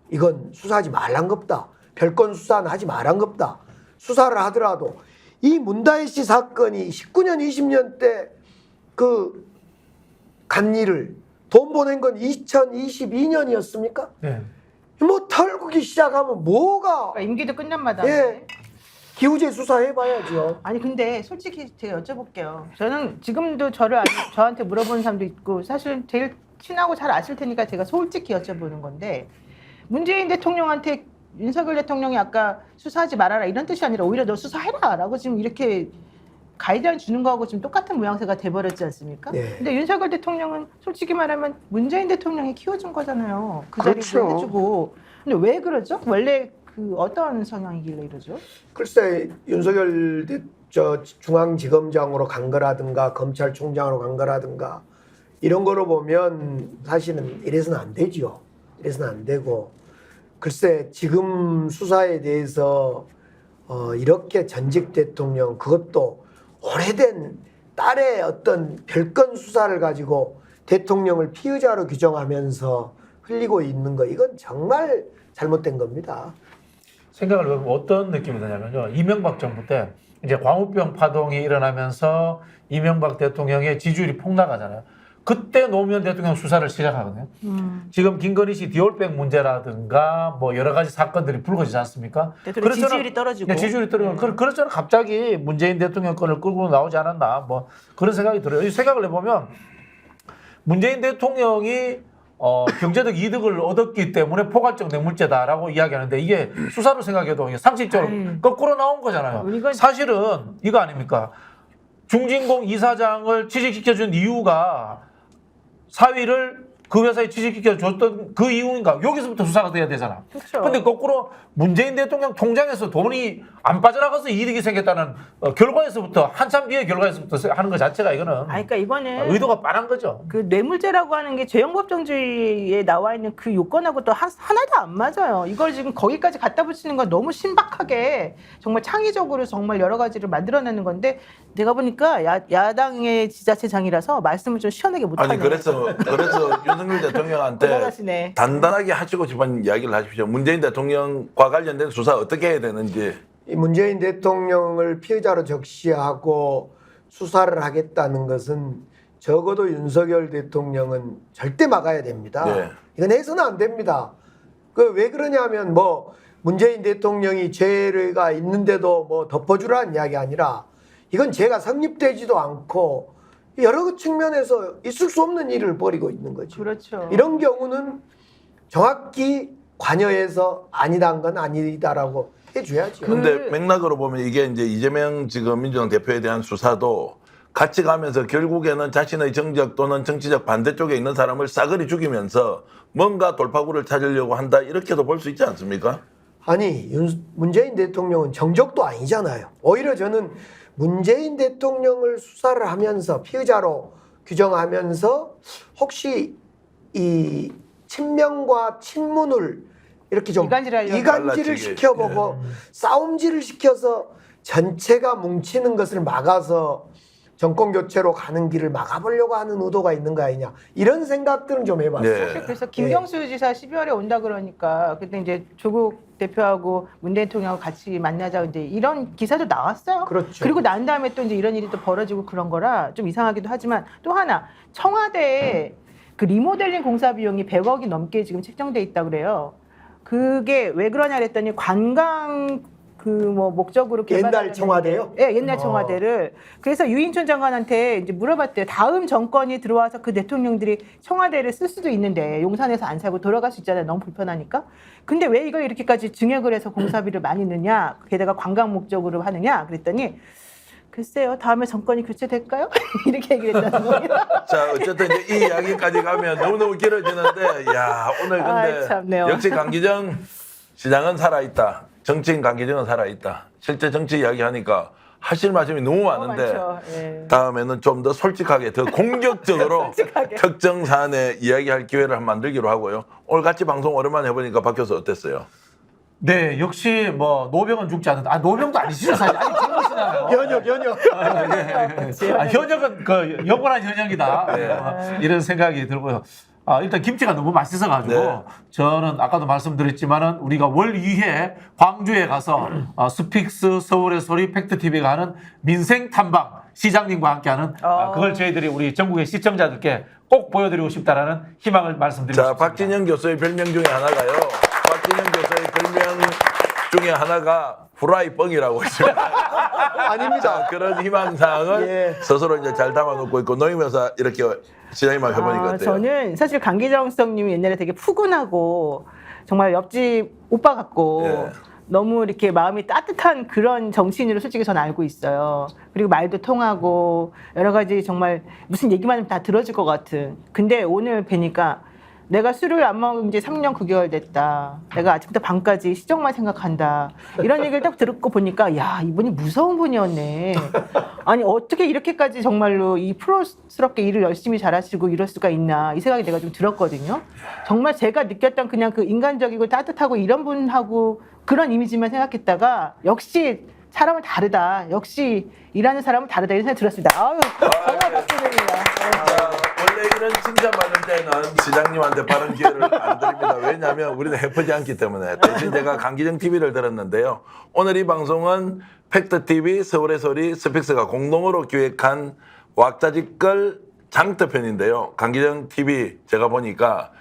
이건 수사하지 말란 겁다. 별건 수사는 하지 말란 겁다. 수사를 하더라도 이 문다혜 씨 사건이 19년 20년 때 그 간일을 돈 보낸 건 2022년이었습니까? 네. 뭐 털기 시작하면 뭐가 그러니까 임기도 끝난 마당에. 예. 기우제 수사해봐야죠. 아니 근데 솔직히 제가 여쭤볼게요. 저는 지금도 저한테 물어보는 사람도 있고 사실 제일 친하고 잘 아실 테니까 제가 솔직히 여쭤보는 건데 문재인 대통령한테 윤석열 대통령이 아까 수사하지 말아라 이런 뜻이 아니라 오히려 너 수사해라라고 지금 이렇게 가이드라인 주는 거하고 지금 똑같은 모양새가 돼버렸지 않습니까? 네. 근데 윤석열 대통령은 솔직히 말하면 문재인 대통령이 키워준 거잖아요. 그 자리 그렇죠. 해주고. 근데 왜 그러죠? 원래 그 어떤 성향이길래 이러죠? 글쎄 윤석열 중앙지검장으로 간 거라든가 검찰총장으로 간 거라든가 이런 거로 보면 사실은 이래서는 안 되죠. 이래서는 안 되고 글쎄 지금 수사에 대해서 이렇게 전직 대통령 그것도 오래된 딸의 어떤 별건 수사를 가지고 대통령을 피의자로 규정하면서 흘리고 있는 거 이건 정말 잘못된 겁니다. 생각을 해보면 어떤 느낌이 드냐면요. 이명박 정부 때 이제 광우병 파동이 일어나면서 이명박 대통령의 지지율이 폭락하잖아요. 그때 노무현 대통령 수사를 시작하거든요. 지금 김건희 씨 디올백 문제라든가 뭐 여러 가지 사건들이 불거지지 않습니까? 대통령 지지율이 떨어지고. 네, 지지율이 떨어지고. 그렇잖아요. 갑자기 문재인 대통령 건을 끌고 나오지 않았나 뭐 그런 생각이 들어요. 이 생각을 해보면 문재인 대통령이 경제적 이득을 얻었기 때문에 포괄적 뇌물죄다라고 이야기하는데 이게 수사로 생각해도 이게 상식적으로 거꾸로 나온 거잖아요. 사실은 이거 아닙니까? 중진공 이사장을 취직시켜준 이유가 사위를 그 회사에 취직시켜줬던 그 이유인가? 여기서부터 수사가 돼야 되잖아. 그렇죠. 근데 거꾸로 문재인 대통령 통장에서 돈이 안 빠져나가서 이득이 생겼다는 결과에서부터 한참 뒤에 결과에서부터 하는 것 자체가 이거는 그러니까 이거는 의도가 빤한 거죠. 그 뇌물죄라고 하는 게 죄형법정주의에 나와 있는 그 요건하고 또 하나도 안 맞아요. 이걸 지금 거기까지 갖다 붙이는 건 너무 신박하게 정말 창의적으로 정말 여러 가지를 만들어내는 건데 내가 보니까 야당의 지자체장이라서 말씀을 좀 시원하게 못하네. 아니 그래서 윤석열 대통령한테 올라가시네. 단단하게 하시고 싶은 이야기를 하십시오. 문재인 대통령과 관련된 수사 어떻게 해야 되는지. 이 문재인 대통령을 피해자로 적시하고 수사를 하겠다는 것은 적어도 윤석열 대통령은 절대 막아야 됩니다. 네. 이건 해서는 안 됩니다. 그 왜 그러냐면 뭐 문재인 대통령이 죄가 있는데도 뭐 덮어주라는 이야기 아니라 이건 죄가 성립되지도 않고 여러 측면에서 있을 수 없는 일을 벌이고 있는 거죠. 그렇죠. 이런 경우는 정확히 관여해서 아니다는 건 아니다라고 해줘야죠. 근데 맥락으로 보면 이게 이제 이재명 지금 민주당 대표에 대한 수사도 같이 가면서 결국에는 자신의 정적 또는 정치적 반대쪽에 있는 사람을 싸그리 죽이면서 뭔가 돌파구를 찾으려고 한다 이렇게도 볼 수 있지 않습니까? 아니 문재인 대통령은 정적도 아니잖아요. 오히려 저는 문재인 대통령을 수사를 하면서 피의자로 규정하면서 혹시 이 친명과 친문을 이렇게 좀 이간질을 갈라치게. 시켜보고 싸움질을 시켜서 전체가 뭉치는 것을 막아서 정권 교체로 가는 길을 막아보려고 하는 의도가 있는 거 아니냐 이런 생각들은 좀 해봤어요. 네. 사실 그래서 김경수 지사 12월에 온다 그러니까 그때 이제 조국 대표하고 문 대통령하고 같이 만나자 이제 이런 기사도 나왔어요. 그렇죠. 그리고 난 다음에 또 이제 이런 일이 또 벌어지고 그런 거라 좀 이상하기도 하지만 또 하나 청와대에 그 리모델링 공사 비용이 100억이 넘게 지금 책정돼 있다 그래요. 그게 왜 그러냐 그랬더니 관광 그 뭐 목적으로 옛날 청와대요? 예, 옛날 청와대를. 그래서 유인촌 장관한테 이제 물어봤대요. 다음 정권이 들어와서 그 대통령들이 청와대를 쓸 수도 있는데 용산에서 안 살고 돌아갈 수 있잖아요. 너무 불편하니까. 근데 왜 이걸 이렇게까지 증액을 해서 공사비를 많이 넣냐? 게다가 관광 목적으로 하느냐? 그랬더니 글쎄요. 다음에 정권이 교체될까요? 이렇게 얘기를 했다는 거예요. 자 어쨌든 이제 이 이야기까지 가면 너무너무 길어지는데 야 오늘 근데 아이, 참네요. 역시 강기정 시장은 살아있다. 정치인 강기정은 살아있다. 실제 정치 이야기하니까 하실 말씀이 너무 많은데 많죠. 예. 다음에는 좀 더 솔직하게 더 공격적으로 솔직하게. 특정 사안에 이야기할 기회를 한번 만들기로 하고요. 오늘 같이 방송 오랜만에 해보니까 박 교수 어땠어요? 네, 역시 뭐 노병은 죽지 않는다. 아, 노병도 아니시죠, 사실. 아니, 젊으시나요? 연역. 현역은 그 영원한 현역이다. 이런 생각이 들고요. 일단 김치가 너무 맛있어가지고 네. 저는 아까도 말씀드렸지만은 우리가 월 2회 광주에 가서 스픽스 서울의 소리 팩트TV가 하는 민생 탐방 시장님과 함께하는 그걸 저희들이 우리 전국의 시청자들께 꼭 보여드리고 싶다라는 희망을 말씀드리고 자, 싶습니다. 박진영 교수의 별명 중에 하나가요. 박진영 교수의 별명 중에 하나가 후라이 뻥이라고 있습니다. 아닙니다. 자, 그런 희망사항을 예. 스스로 이제 잘 담아놓고 있고 노임에서 이렇게 시장님만 해보니까 어때요? 저는 사실 강기정 수석님이 옛날에 되게 푸근하고 정말 옆집 오빠 같고 예. 너무 이렇게 마음이 따뜻한 그런 정치인으로 솔직히 저는 알고 있어요. 그리고 말도 통하고 여러 가지 정말 무슨 얘기만 하면 다 들어줄 것 같은. 근데 오늘 뵈니까 내가 술을 안 먹은 지 3년 9개월 됐다. 내가 아침부터 밤까지 시정만 생각한다. 이런 얘기를 딱 듣고 보니까 야 이분이 무서운 분이었네. 아니 어떻게 이렇게까지 정말로 이 프로스럽게 일을 열심히 잘하시고 이럴 수가 있나 이 생각이 내가 좀 들었거든요. 정말 제가 느꼈던 그냥 그 인간적이고 따뜻하고 이런 분하고 그런 이미지만 생각했다가 역시 사람은 다르다. 역시 일하는 사람은 다르다 이런 생각이 들었습니다. 아유 정말 박수드립니다. 원래 이런 칭찬 받을 때 이번에는 시장님한테 빠른 기회를 안 드립니다. 왜냐하면 우리는 해프지 않기 때문에. 대신 제가 강기정 TV를 들었는데요. 오늘 이 방송은 팩트TV, 서울의 소리, 스픽스가 공동으로 기획한 왁자지껄 장터편인데요. 강기정 TV 제가 보니까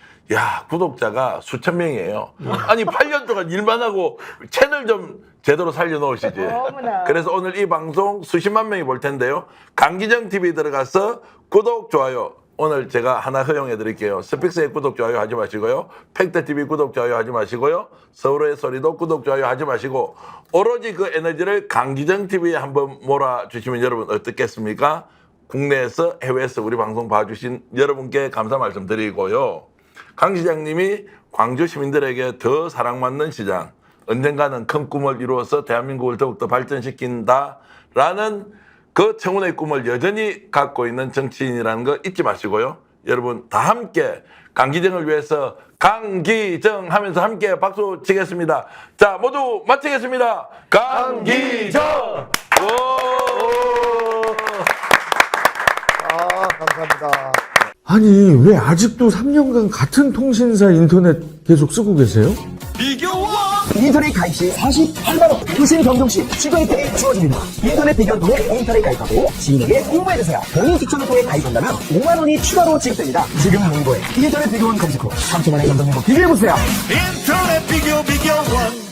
구독자가 수천 명이에요. 아니 8년 동안 일만 하고 채널 좀 제대로 살려놓으시지. 어머나. 그래서 오늘 이 방송 수십만 명이 볼 텐데요. 강기정 TV 들어가서 구독, 좋아요. 오늘 제가 하나 허용해 드릴게요. 스픽스의 구독, 좋아요 하지 마시고요. 팩트TV 구독, 좋아요 하지 마시고요. 서울의 소리도 구독, 좋아요 하지 마시고 오로지 그 에너지를 강기정 TV에 한번 몰아주시면 여러분 어떻겠습니까? 국내에서 해외에서 우리 방송 봐주신 여러분께 감사 말씀드리고요. 강 시장님이 광주 시민들에게 더 사랑받는 시장, 언젠가는 큰 꿈을 이루어서 대한민국을 더욱더 발전시킨다라는 그 청운의 꿈을 여전히 갖고 있는 정치인이라는 거 잊지 마시고요. 여러분 다 함께 강기정을 위해서 강기정 하면서 함께 박수 치겠습니다. 자, 모두 마치겠습니다. 강기정! 감사합니다. 아니 왜 아직도 3년간 같은 통신사 인터넷 계속 쓰고 계세요? 인터넷 가입 시 48만원, 무신 변경 시 추가 혜택이 주어집니다. 인터넷 비교를 통해 인터넷 가입하고 지인에게 홍보해주세요. 본인 추천을 통해 가입한다면 5만원이 추가로 지급됩니다. 지금 문고에 인터넷 비교원 검색 후 3초만에 감동되고 비교해보세요. 인터넷 비교원.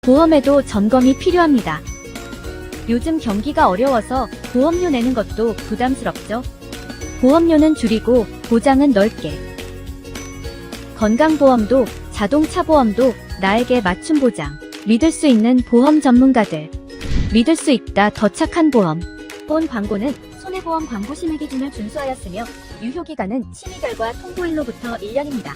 보험에도 점검이 필요합니다. 요즘 경기가 어려워서 보험료 내는 것도 부담스럽죠? 보험료는 줄이고 보장은 넓게. 건강보험도 자동차 보험도 나에게 맞춤 보장. 믿을 수 있는 보험 전문가들. 믿을 수 있다 더 착한 보험. 본 광고는 손해보험 광고 심의 기준을 준수하였으며 유효기간은 심의 결과 통보일로부터 1년입니다.